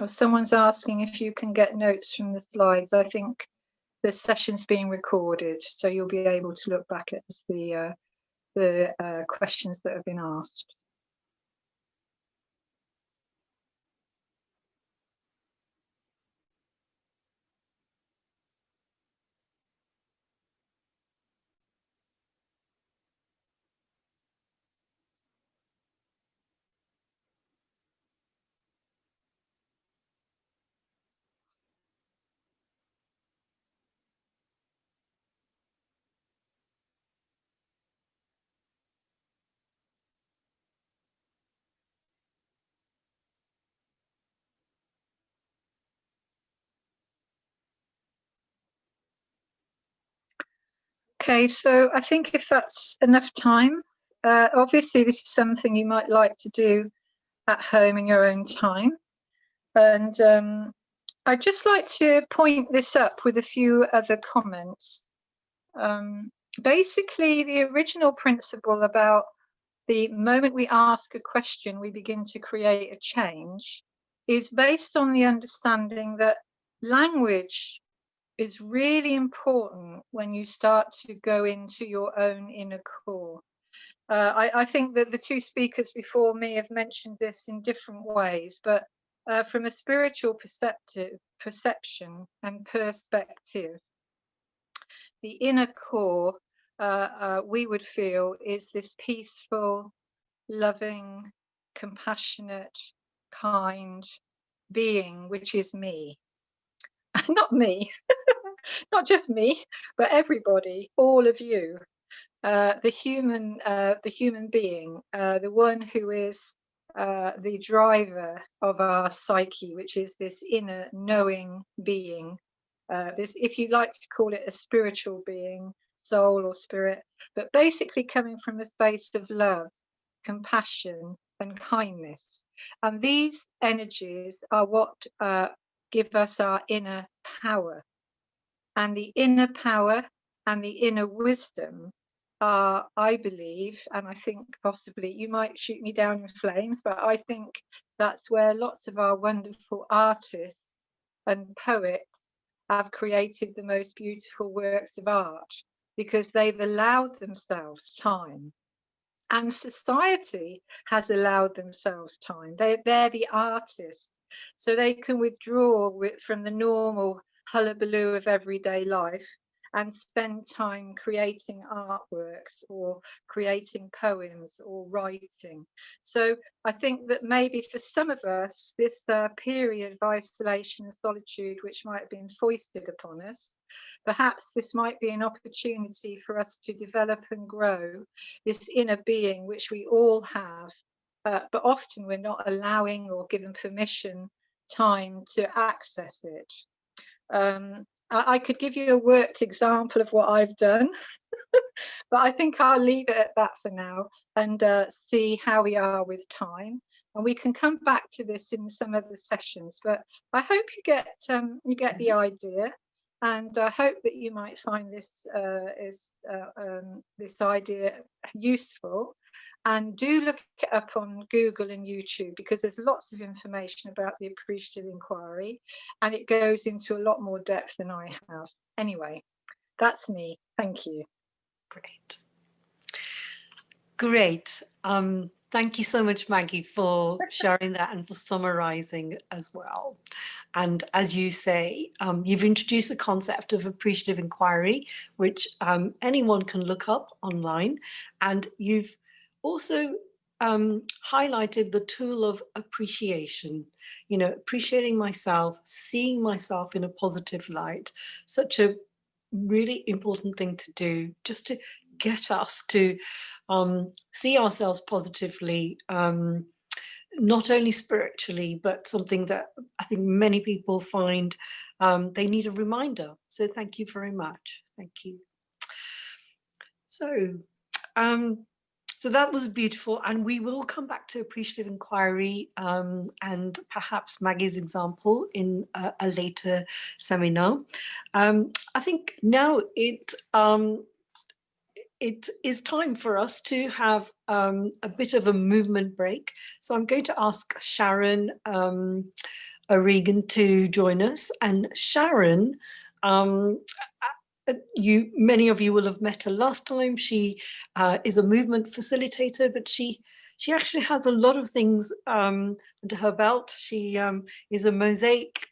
Or someone's asking if you can get notes from the slides. I think the session's being recorded, so you'll be able to look back at the questions that have been asked. Okay, so I think if that's enough time, obviously this is something you might like to do at home in your own time. And I'd just like to point this up with a few other comments. Basically, the original principle about the moment we ask a question, we begin to create a change, is based on the understanding that language is really important when you start to go into your own inner core. I think that the two speakers before me have mentioned this in different ways, but from a spiritual perception and perspective, the inner core, we would feel, is this peaceful, loving, compassionate, kind being, which is me. Not me, not just me, but everybody, all of you. The human being, the one who is the driver of our psyche, which is this inner knowing being. This, if you like to call it a spiritual being, soul or spirit, but basically coming from a space of love, compassion, and kindness. And these energies are what give us our inner power. And the inner power and the inner wisdom are, I believe, and I think possibly you might shoot me down in flames, but I think that's where lots of our wonderful artists and poets have created the most beautiful works of art, because they've allowed themselves time. And society has allowed themselves time. They're the artists, so they can withdraw from the normal hullabaloo of everyday life and spend time creating artworks or creating poems or writing. So I think that maybe for some of us, this period of isolation and solitude, which might have been foisted upon us, perhaps this might be an opportunity for us to develop and grow this inner being, which we all have, but often we're not allowing or given permission, time to access it. I could give you a worked example of what I've done, but I think I'll leave it at that for now and see how we are with time. And we can come back to this in some other sessions, but I hope you get the idea. And I hope that you might find this this idea useful. And do look it up on Google and YouTube, because there's lots of information about the Appreciative Inquiry, and it goes into a lot more depth than I have. Anyway, that's me. Thank you. Great. Great. Thank you so much, Maggie, for sharing that and for summarizing as well. And as you say, you've introduced the concept of appreciative inquiry, which anyone can look up online. And you've also highlighted the tool of appreciation, you know, appreciating myself, seeing myself in a positive light, such a really important thing to do, just to get us to see ourselves positively, not only spiritually, but something that I think many people find they need a reminder. So thank you very much. Thank you. So, so that was beautiful, and we will come back to appreciative inquiry and perhaps Maggie's example in a later seminar. I think now it is time for us to have a bit of a movement break. So I'm going to ask Sharon O'Regan to join us. And Sharon, many of you will have met her last time. She is a movement facilitator, but she actually has a lot of things under her belt. She is a mosaic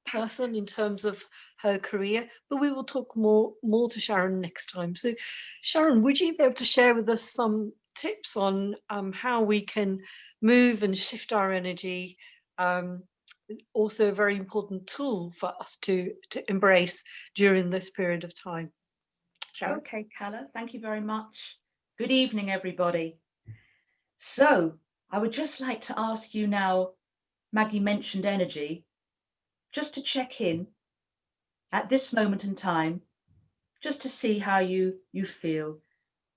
person in terms of her career, but we will talk more to Sharon next time. So Sharon, would you be able to share with us some tips on how we can move and shift our energy? Also a very important tool for us to embrace during this period of time. Sharon? Okay, Calla, thank you very much. Good evening, everybody. So I would just like to ask you now, Maggie mentioned energy, just to check in at this moment in time, just to see how you feel.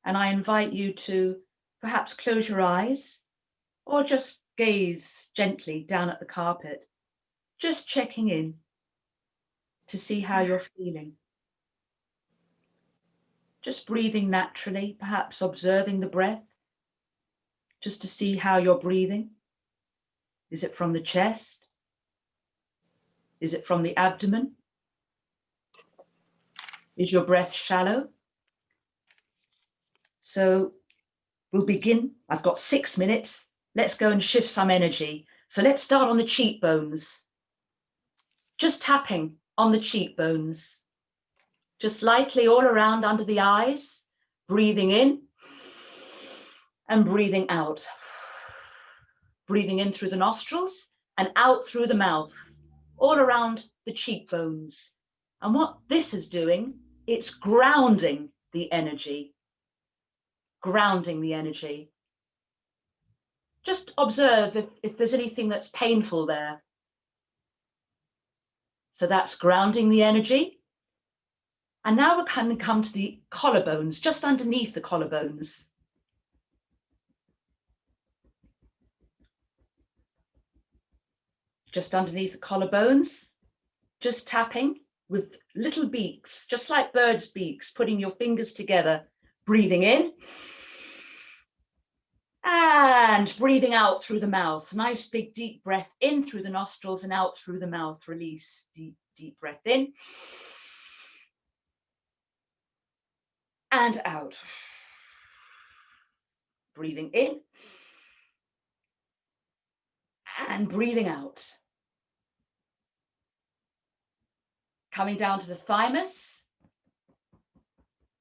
And I invite you to perhaps close your eyes or just gaze gently down at the carpet, just checking in to see how you're feeling. Just breathing naturally, perhaps observing the breath, just to see how you're breathing. Is it from the chest? Is it from the abdomen? Is your breath shallow? So we'll begin. I've got 6 minutes. Let's go and shift some energy. So let's start on the cheekbones. Just tapping on the cheekbones. Just lightly all around under the eyes, breathing in and breathing out. Breathing in through the nostrils and out through the mouth, all around the cheekbones. And what this is doing, it's grounding the energy. Grounding the energy. Just observe if there's anything that's painful there. So that's grounding the energy. And now we're going to come to the collarbones, just underneath the collarbones. Just underneath the collarbones, just tapping with little beaks, just like birds' beaks, putting your fingers together, breathing in and breathing out through the mouth. Nice big deep breath in through the nostrils and out through the mouth. Release, deep breath in and out. Breathing in and breathing out. Coming down to the thymus.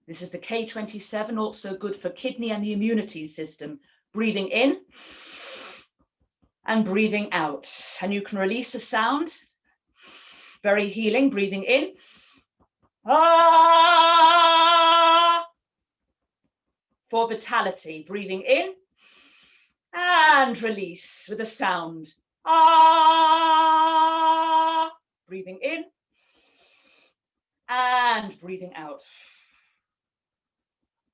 This is the K27, also good for kidney and the immunity system. Breathing in and breathing out. And you can release a sound. Very healing. Breathing in. Ah! For vitality. Breathing in and release with a sound. Ah! Breathing in and breathing out.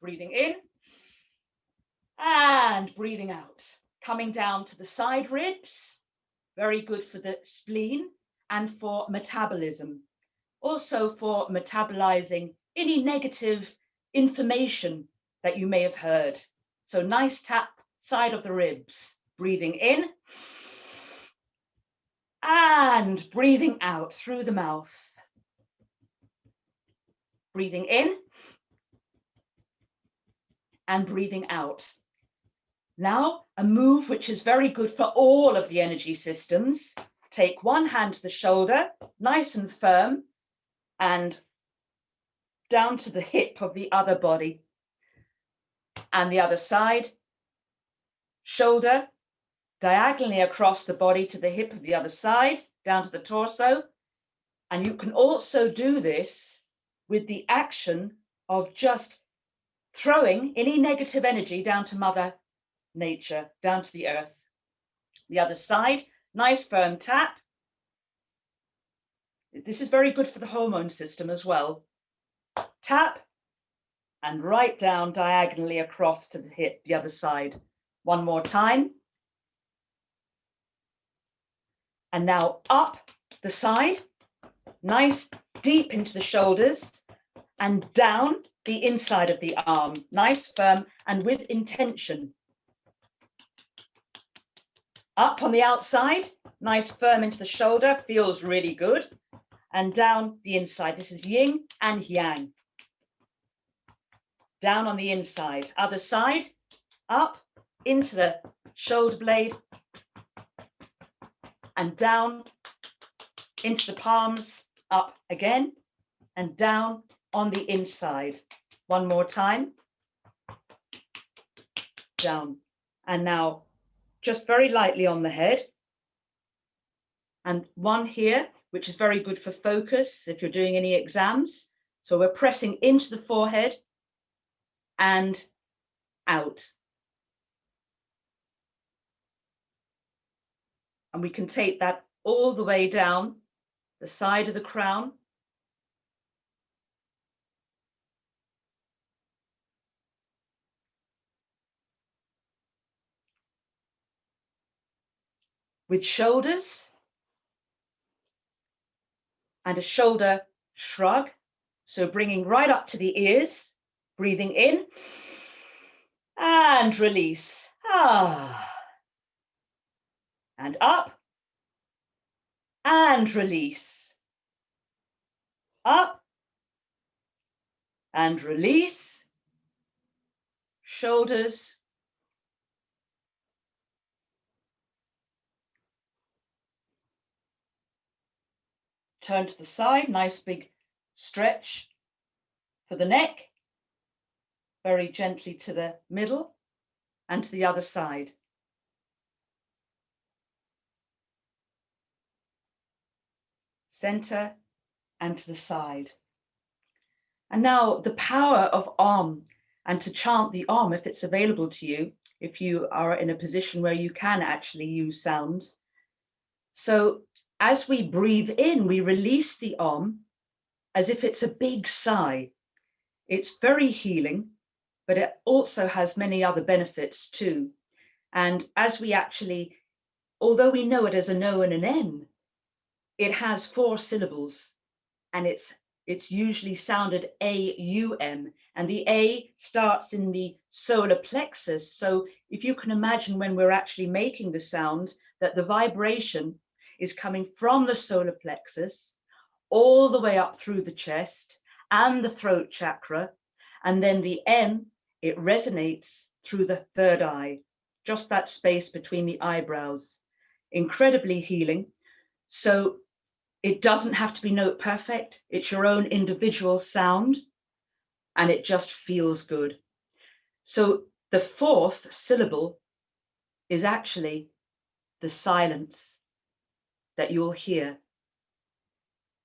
Breathing in and breathing out. Coming down to the side ribs. Very good for the spleen and for metabolism, also for metabolizing any negative information that you may have heard. So nice tap, side of the ribs, breathing in and breathing out through the mouth. Breathing in and breathing out. Now, a move which is very good for all of the energy systems. Take one hand to the shoulder, nice and firm, and down to the hip of the other body. And the other side, shoulder, diagonally across the body to the hip of the other side, down to the torso. And you can also do this with the action of just throwing any negative energy down to Mother Nature, down to the earth. The other side, nice firm tap. This is very good for the hormone system as well. Tap and right down diagonally across to the hip, the other side. One more time. And now up the side, nice deep into the shoulders and down the inside of the arm, nice firm and with intention. Up on the outside, nice firm into the shoulder, feels really good. And down the inside, this is yin and yang. Down on the inside, other side, up into the shoulder blade and down into the palms, up again and down on the inside. One more time, down. And now just very lightly on the head. And one here, which is very good for focus if you're doing any exams. So we're pressing into the forehead and out. And we can take that all the way down the side of the crown. With shoulders and a shoulder shrug. So bringing right up to the ears, breathing in and release. And up and release. Up and release. Shoulders. Turn to the side, nice big stretch for the neck. Very gently to the middle and to the other side. Center and to the side. And now the power of Om, and to chant the Om if it's available to you, if you are in a position where you can actually use sound. So as we breathe in, we release the Om as if it's a big sigh. It's very healing, but it also has many other benefits too. And as we actually, although we know it as an O and an N, it has 4 syllables and it's usually sounded A-U-M, and the A starts in the solar plexus. So if you can imagine when we're actually making the sound, that the vibration is coming from the solar plexus all the way up through the chest and the throat chakra, and then the M, it resonates through the third eye, just that space between the eyebrows. Incredibly healing. So it doesn't have to be note perfect. It's your own individual sound, and it just feels good. So the 4th syllable is actually the silence that you'll hear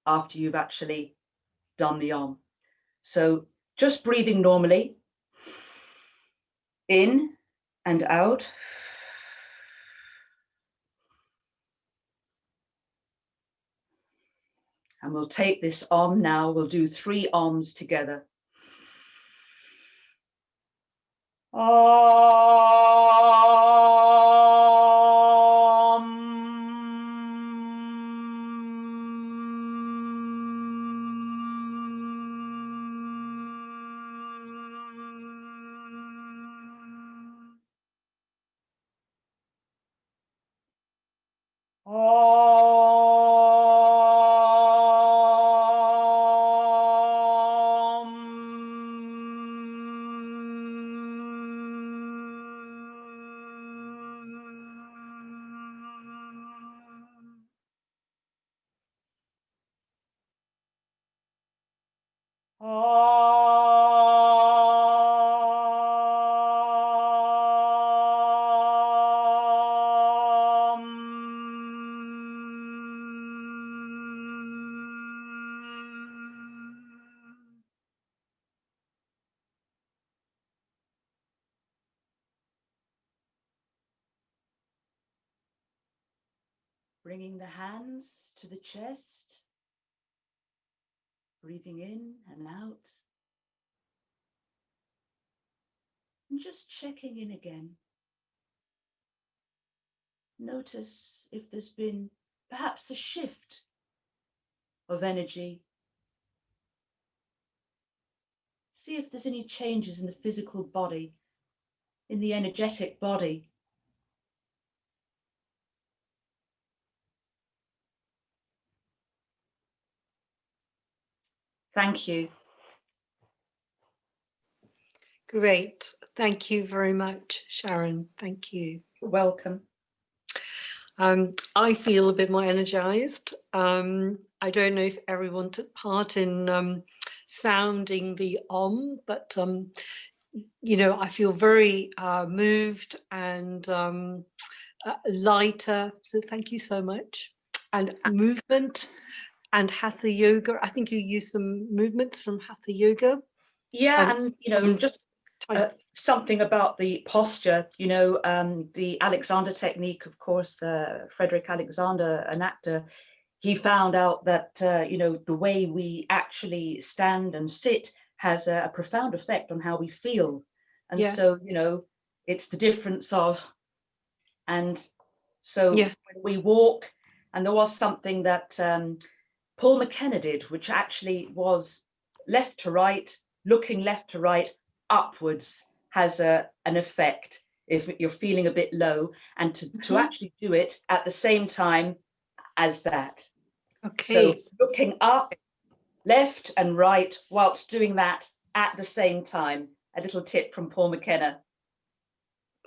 after you've actually done the Om. So just breathing normally, in and out. And we'll take this Om now, we'll do 3 Oms together. Om. Bringing the hands to the chest, breathing in and out, and just checking in again. Notice if there's been perhaps a shift of energy. See if there's any changes in the physical body, in the energetic body. Thank you. Great. Thank you very much, Sharon. Thank you. You're welcome. I feel a bit more energized. I don't know if everyone took part in sounding the om, but you know, I feel very moved and lighter. So thank you so much. And movement and hatha yoga. I think you used some movements from hatha yoga. Yeah, and you know, just something about the posture, you know, the Alexander technique, of course, Frederick Alexander, an actor, he found out that, you know, the way we actually stand and sit has a profound effect on how we feel. And yes. So, you know, it's the difference of, and so yes. when we walk, and there was something that Paul McKenna did, which actually was left to right, looking left to right, upwards has an effect if you're feeling a bit low, and to actually do it at the same time as that. Okay. So looking up, left and right, whilst doing that at the same time. A little tip from Paul McKenna.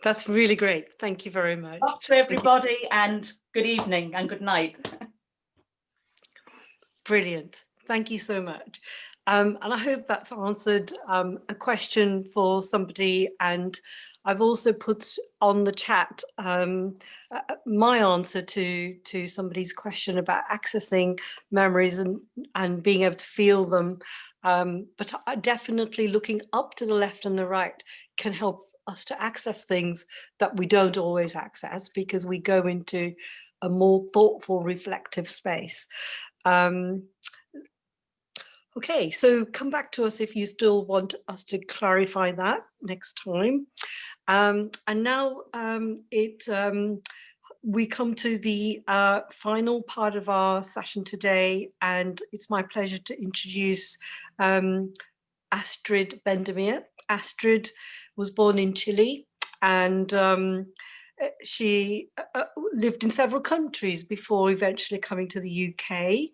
That's really great. Thank you very much. Up to everybody, and good evening and good night. Brilliant. Thank you so much. And I hope that's answered a question for somebody. And I've also put on the chat my answer to somebody's question about accessing memories and being able to feel them. But definitely looking up to the left and the right can help us to access things that we don't always access because we go into a more thoughtful, reflective space. Okay, so come back to us if you still want us to clarify that next time. And now we come to the final part of our session today, and it's my pleasure to introduce Astrid Bendamir. Astrid was born in Chile, and she lived in several countries before eventually coming to the UK.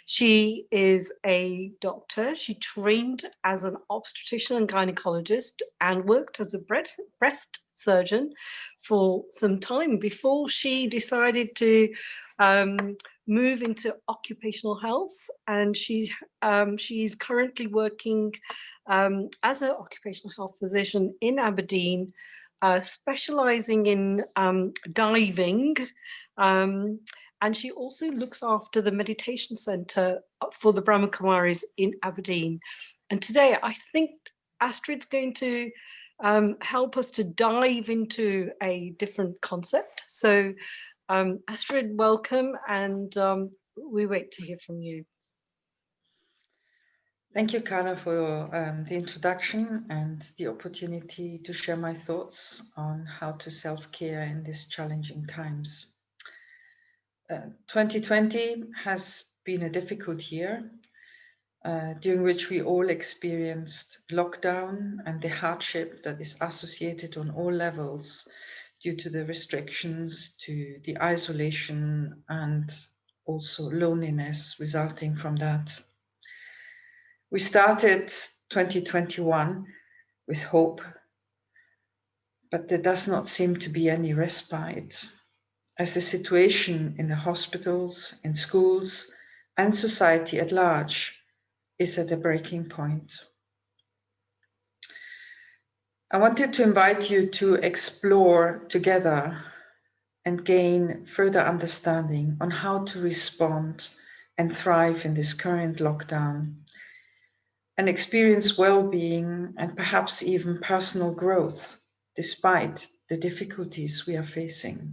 She is a doctor. She trained as an obstetrician and gynecologist and worked as a breast surgeon for some time before she decided to move into occupational health. And she's currently working as an occupational health physician in Aberdeen, specializing in diving, and she also looks after the meditation center for the Brahma Kumaris in Aberdeen. And today I think Astrid's going to help us to dive into a different concept. So Astrid, welcome, and we wait to hear from you. Thank you, Carla, for the introduction and the opportunity to share my thoughts on how to self-care in these challenging times. 2020 has been a difficult year, during which we all experienced lockdown and the hardship that is associated on all levels due to the restrictions, to the isolation, and also loneliness resulting from that. We started 2021 with hope, but there does not seem to be any respite, as the situation in the hospitals, in schools, and society at large is at a breaking point. I wanted to invite you to explore together and gain further understanding on how to respond and thrive in this current lockdown, and experience well-being and perhaps even personal growth despite the difficulties we are facing.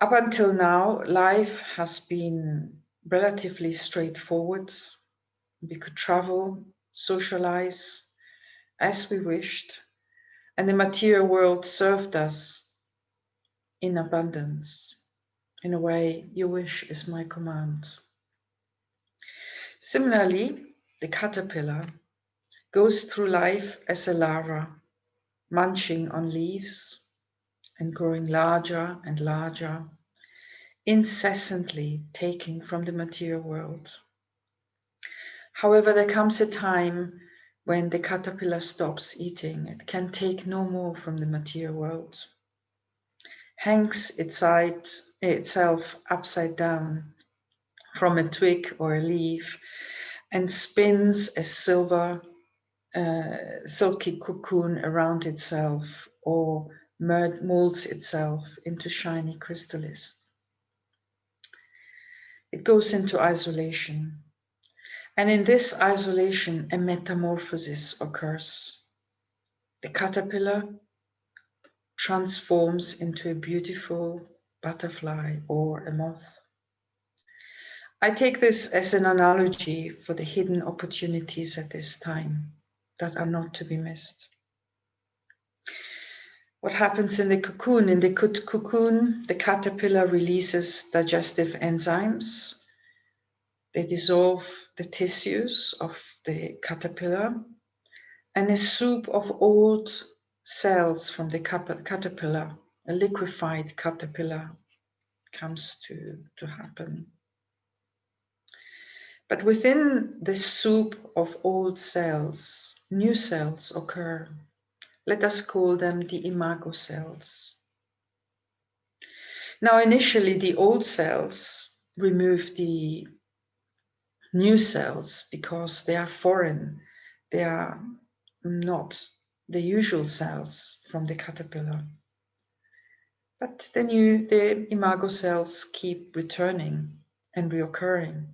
Up until now, life has been relatively straightforward. We could travel, socialize as we wished, and the material world served us in abundance. In a way, your wish is my command. Similarly, the caterpillar goes through life as a larva, munching on leaves and growing larger and larger, incessantly taking from the material world. However, there comes a time when the caterpillar stops eating. It can take no more from the material world, hangs itself upside down from a twig or a leaf, and spins a silver, silky cocoon around itself, or molds itself into shiny chrysalis. It goes into isolation. And in this isolation, a metamorphosis occurs. The caterpillar transforms into a beautiful butterfly or a moth. I take this as an analogy for the hidden opportunities at this time that are not to be missed. What happens in the cocoon? In the cocoon, the caterpillar releases digestive enzymes. They dissolve the tissues of the caterpillar, and a soup of old cells from the caterpillar, a liquefied caterpillar, comes to happen. But within this soup of old cells, new cells occur. Let us call them the imago cells. Now, initially, the old cells remove the new cells because they are foreign. They are not the usual cells from the caterpillar. But the imago cells keep returning and reoccurring.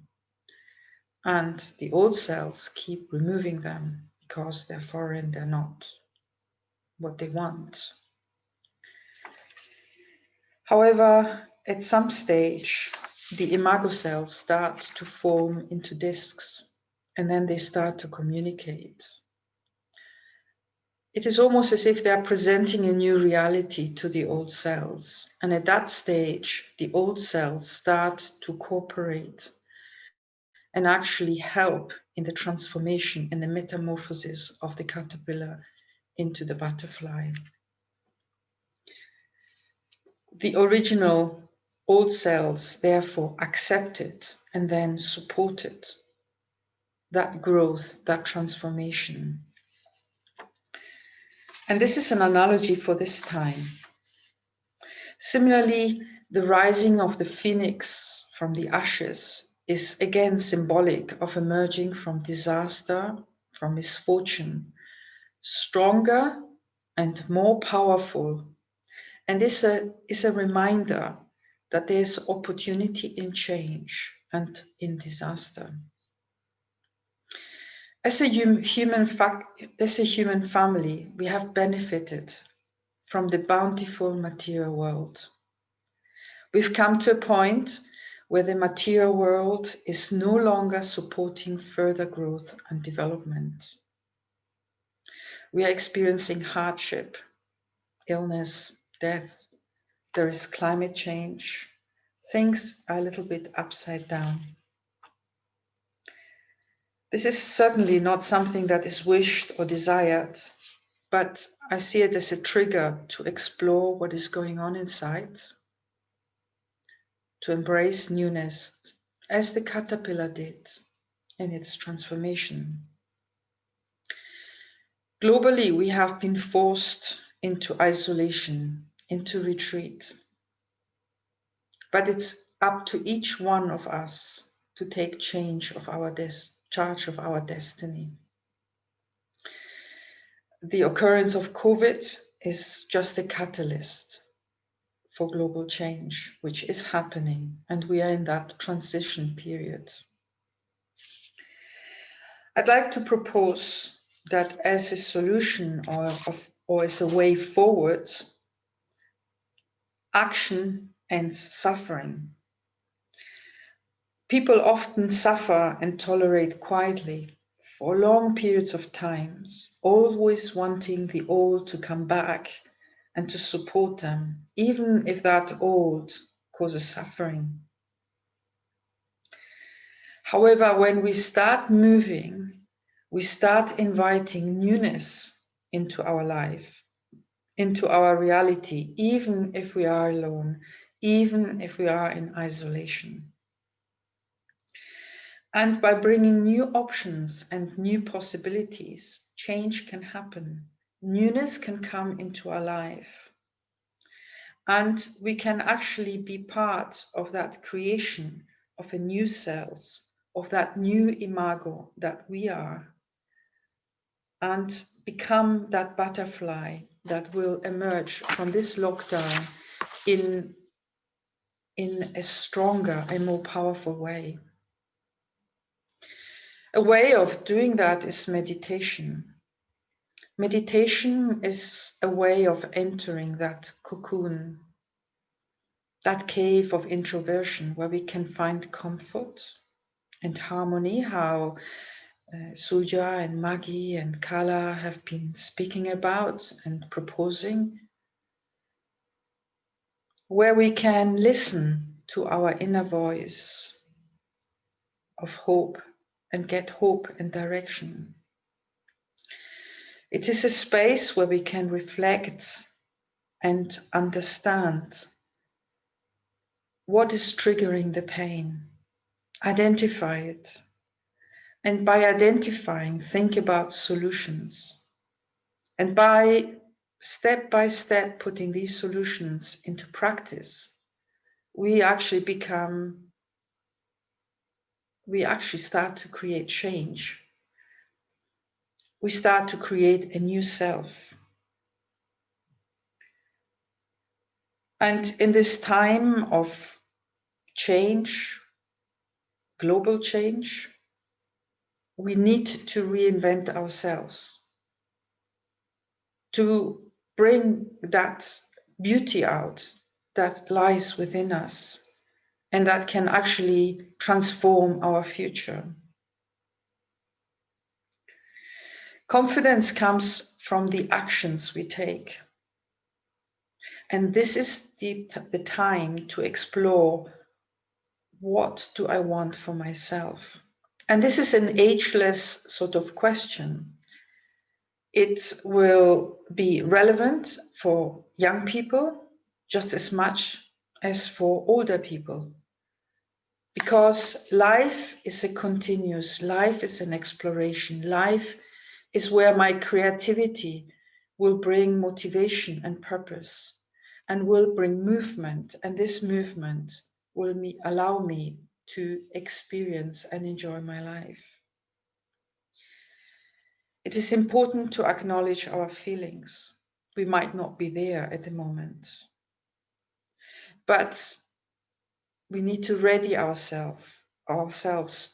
And the old cells keep removing them because they're foreign, they're not what they want. However, at some stage, the imago cells start to form into discs, and then they start to communicate. It is almost as if they are presenting a new reality to the old cells. And at that stage, the old cells start to cooperate and actually help in the transformation and the metamorphosis of the caterpillar into the butterfly. The original old cells therefore accepted and then supported that growth, that transformation. And this is an analogy for this time. Similarly, the rising of the phoenix from the ashes is again symbolic of emerging from disaster, from misfortune, stronger and more powerful. And this is a reminder that there's opportunity in change and in disaster. As a human family, we have benefited from the bountiful material world. We've come to a point where the material world is no longer supporting further growth and development. We are experiencing hardship, illness, death. There is climate change. Things are a little bit upside down. This is certainly not something that is wished or desired, but I see it as a trigger to explore what is going on inside, to embrace newness, as the caterpillar did in its transformation. Globally, we have been forced into isolation, into retreat. But it's up to each one of us to take charge of our destiny. The occurrence of COVID is just a catalyst for global change, which is happening, and we are in that transition period. I'd like to propose that as a solution or as a way forward, action ends suffering. People often suffer and tolerate quietly for long periods of time, always wanting the old to come back and to support them, even if that old causes suffering. However, when we start moving, we start inviting newness into our life, into our reality, even if we are alone, even if we are in isolation. And by bringing new options and new possibilities, change can happen. Newness can come into our life. And we can actually be part of that creation of a new self, of that new imago that we are, and become that butterfly that will emerge from this lockdown in a stronger and more powerful way. A way of doing that is meditation. Meditation is a way of entering that cocoon, that cave of introversion where we can find comfort and harmony, how Suja and Maggie and Kala have been speaking about and proposing, where we can listen to our inner voice of hope and get hope and direction. It is a space where we can reflect and understand what is triggering the pain, identify it, and by identifying, think about solutions. And by step putting these solutions into practice, we actually start to create change. We start to create a new self. And in this time of change, global change, we need to reinvent ourselves, to bring that beauty out that lies within us and that can actually transform our future. Confidence comes from the actions we take. And this is the time to explore, what do I want for myself? And this is an ageless sort of question. It will be relevant for young people just as much as for older people. Because life is a continuous, life is an exploration, life is where my creativity will bring motivation and purpose and will bring movement, and this movement will allow me to experience and enjoy my life. It is important to acknowledge our feelings. We might not be there at the moment, but we need to ready ourselves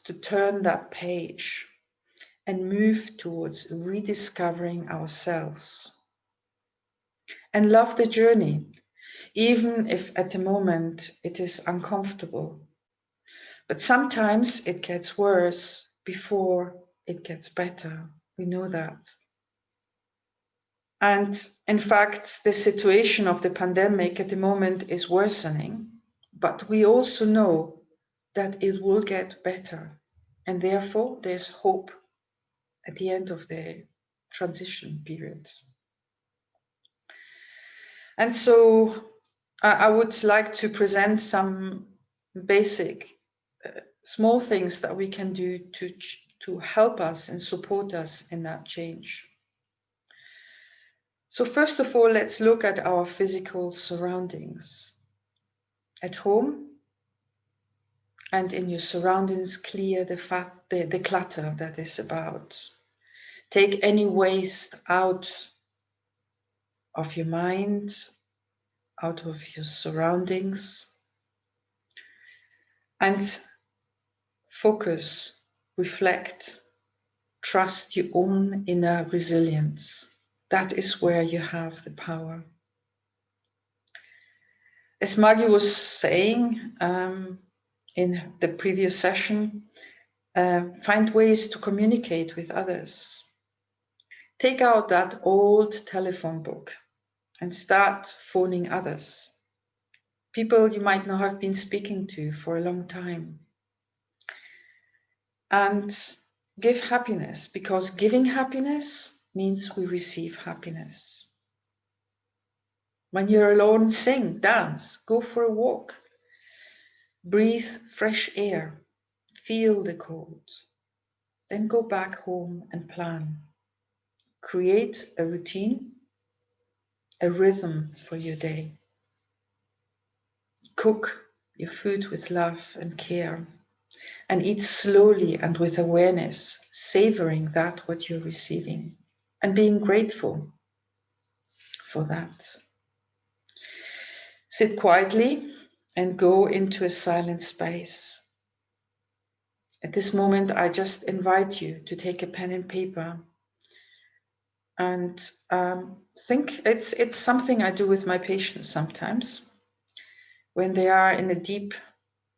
to turn that page and move towards rediscovering ourselves and love the journey, even if at the moment it is uncomfortable. But sometimes it gets worse before it gets better. We know that. And in fact, the situation of the pandemic at the moment is worsening, but we also know that it will get better. And therefore, there's hope at the end of the transition period. And so I would like to present some basic small things that we can do to help us and support us in that change. So first of all, let's look at our physical surroundings. At home and in your surroundings, clear the clutter that is about. Take any waste out of your mind, out of your surroundings, and focus, reflect, trust your own inner resilience. That is where you have the power. As Maggie was saying in the previous session, find ways to communicate with others. Take out that old telephone book and start phoning others. People you might not have been speaking to for a long time. And give happiness, because giving happiness means we receive happiness. When you're alone, sing, dance, go for a walk. Breathe fresh air, feel the cold. Then go back home and plan. Create a routine, a rhythm for your day. Cook your food with love and care, and eat slowly and with awareness, savoring that what you're receiving and being grateful for that. Sit quietly and go into a silent space. At this moment, I just invite you to take a pen and paper and think. It's something I do with my patients sometimes when they are in a deep,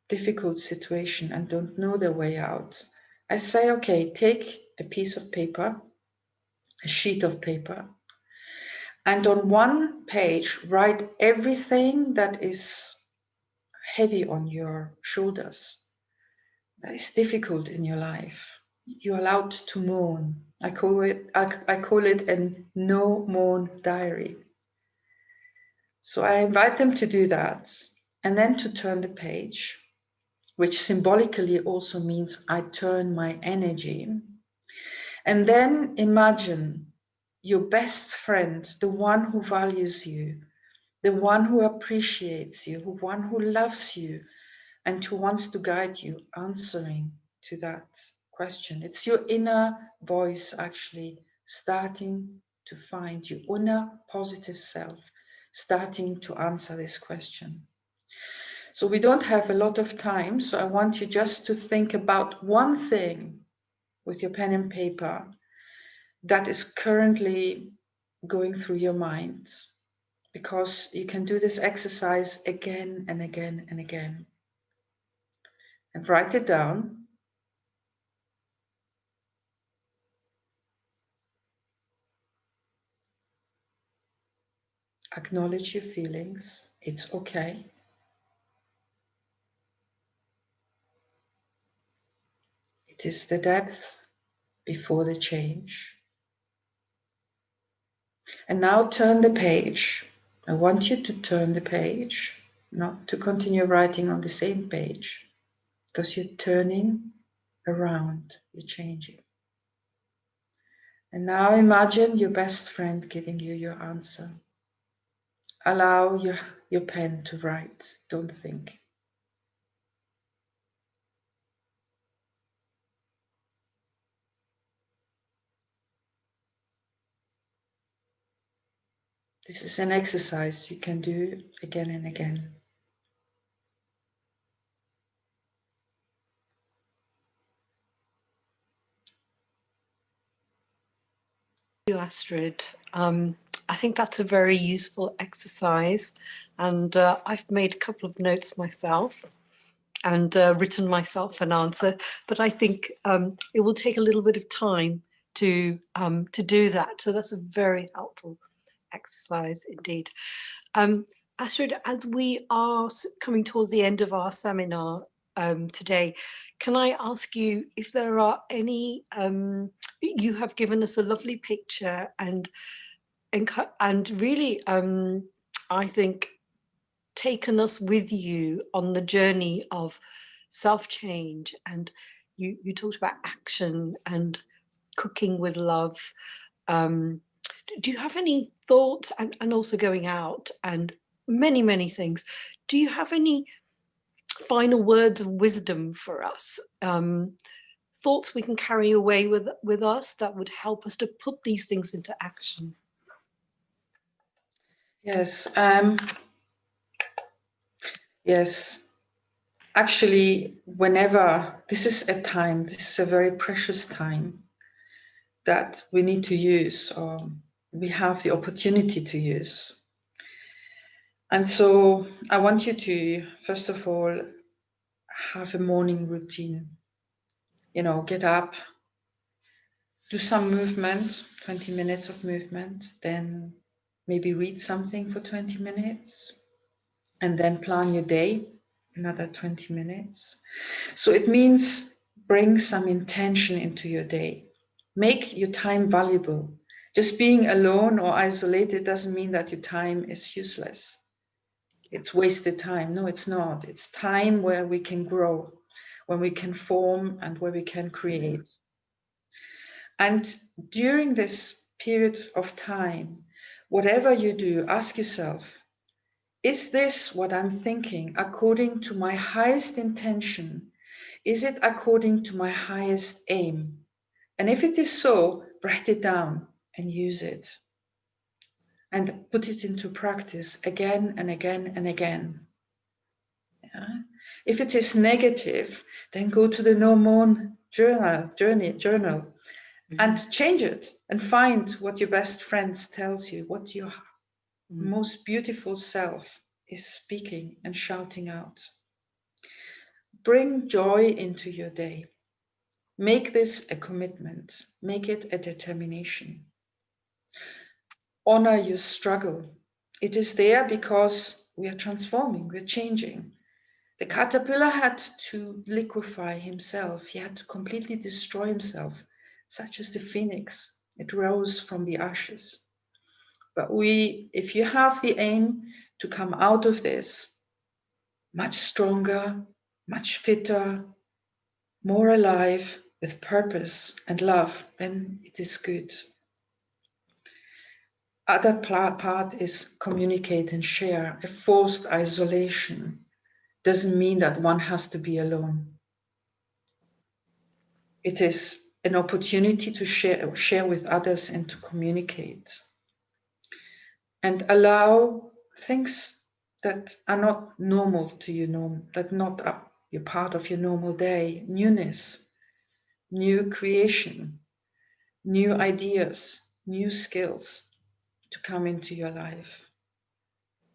difficult situation and don't know their way out. I say, okay, take a piece of paper, a sheet of paper, and on one page, write everything that is heavy on your shoulders, that is difficult in your life. You're allowed to mourn. I call it a no mourn diary. So I invite them to do that and then to turn the page, which symbolically also means I turn my energy. And then imagine your best friend, the one who values you, the one who appreciates you, the one who loves you, and who wants to guide you, answering to that question. It's your inner voice actually starting to find your inner positive self, starting to answer this question. So we don't have a lot of time, so I want you just to think about one thing with your pen and paper that is currently going through your mind, because you can do this exercise again and again and again. And write it down. Acknowledge your feelings. It's okay. It is the depth before the change. And now turn the page. I want you to turn the page, not to continue writing on the same page, because you're turning around, you're changing. And now imagine your best friend giving you your answer. Allow your pen to write, don't think. This is an exercise you can do again and again. Thank you, Astrid. I think that's a very useful exercise, and I've made a couple of notes myself and written myself an answer, but I think it will take a little bit of time to do that. So that's a very helpful exercise indeed. Astrid, as we are coming towards the end of our seminar today, can I ask you if there are any, you have given us a lovely picture and really, I think, taken us with you on the journey of self-change, and you talked about action and cooking with love. Do you have any thoughts, and also going out and many things? Do you have any final words of wisdom for us? Thoughts we can carry away with us that would help us to put these things into action? Yes. Yes. Actually, whenever this is a very precious time that we need to use, or we have the opportunity to use. And so I want you to, first of all, have a morning routine. You know, get up, do some movement, 20 minutes of movement, then maybe read something for 20 minutes, and then plan your day, another 20 minutes. So it means bring some intention into your day. Make your time valuable. Just being alone or isolated doesn't mean that your time is useless. It's wasted time. No, it's not. It's time where we can grow, when we can form, and where we can create. And during this period of time, whatever you do, ask yourself, is this what I'm thinking according to my highest intention? Is it according to my highest aim? And if it is so, write it down and use it. And put it into practice again and again and again. Yeah? If it is negative, then go to the no more journal and change it and find what your best friend tells you, what your most beautiful self is speaking and shouting out. Bring joy into your day. Make this a commitment. Make it a determination. Honor your struggle. It is there because we are transforming, we're changing. The caterpillar had to liquefy himself. He had to completely destroy himself, such as the phoenix. It rose from the ashes. But if you have the aim to come out of this much stronger, much fitter, more alive, with purpose and love, then it is good. Other part is communicate and share. A forced isolation doesn't mean that one has to be alone. It is an opportunity to share with others and to communicate. And allow things that are not normal to you, that not you're part of your normal day, newness, new creation, new ideas, new skills to come into your life.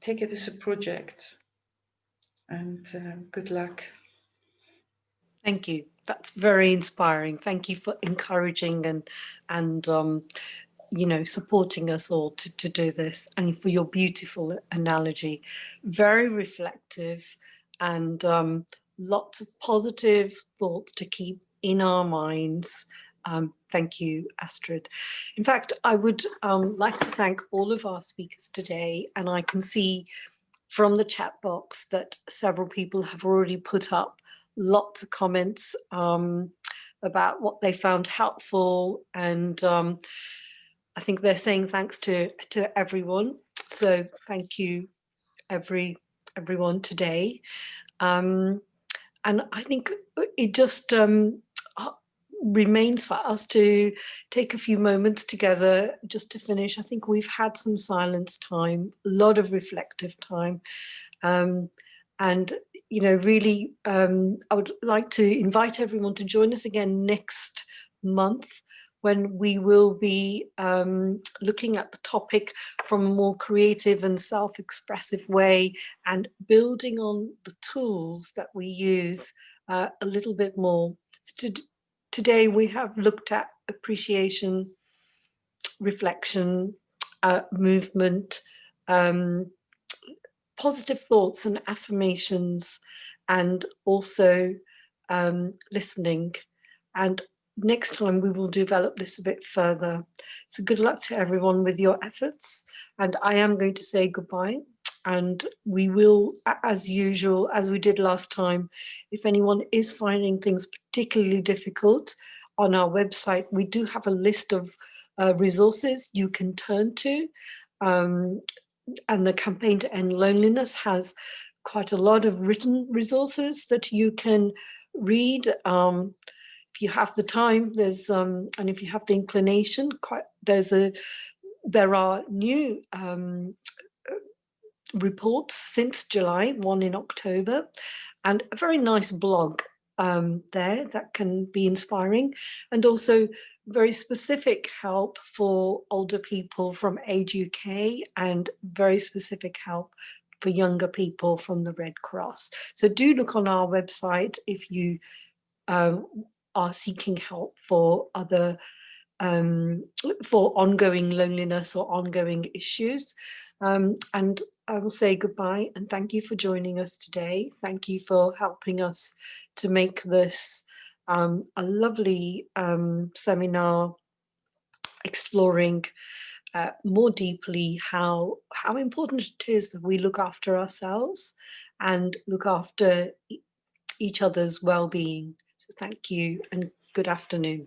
Take it as a project, and good luck. Thank you. That's very inspiring. Thank you for encouraging and you know, supporting us all to do this, and for your beautiful analogy. Very reflective, and lots of positive thoughts to keep in our minds. Thank you, Astrid. In fact, I would like to thank all of our speakers today, and I can see from the chat box that several people have already put up lots of comments about what they found helpful, and I think they're saying thanks to everyone. So thank you, everyone today. And I think it just remains for us to take a few moments together just to finish. I think we've had some silence time, a lot of reflective time, and you know, really, I would like to invite everyone to join us again next month, when we will be looking at the topic from a more creative and self-expressive way, and building on the tools that we use a little bit more. So today we have looked at appreciation, reflection, movement, positive thoughts and affirmations, and also listening. And next time we will develop this a bit further. So good luck to everyone with your efforts. And I am going to say goodbye. And we will, as usual, as we did last time, if anyone is finding things particularly difficult, on our website, we do have a list of resources you can turn to. And the Campaign to End Loneliness has quite a lot of written resources that you can read. If you have the time, there's and if you have the inclination, there are new reports since July, one in October, and a very nice blog there that can be inspiring, and also very specific help for older people from Age UK, and very specific help for younger people from the Red Cross. So do look on our website if you are seeking help for other for ongoing loneliness or ongoing issues. And I will say goodbye and thank you for joining us today. Thank you for helping us to make this a lovely seminar exploring more deeply how important it is that we look after ourselves and look after each other's well-being. So thank you and good afternoon.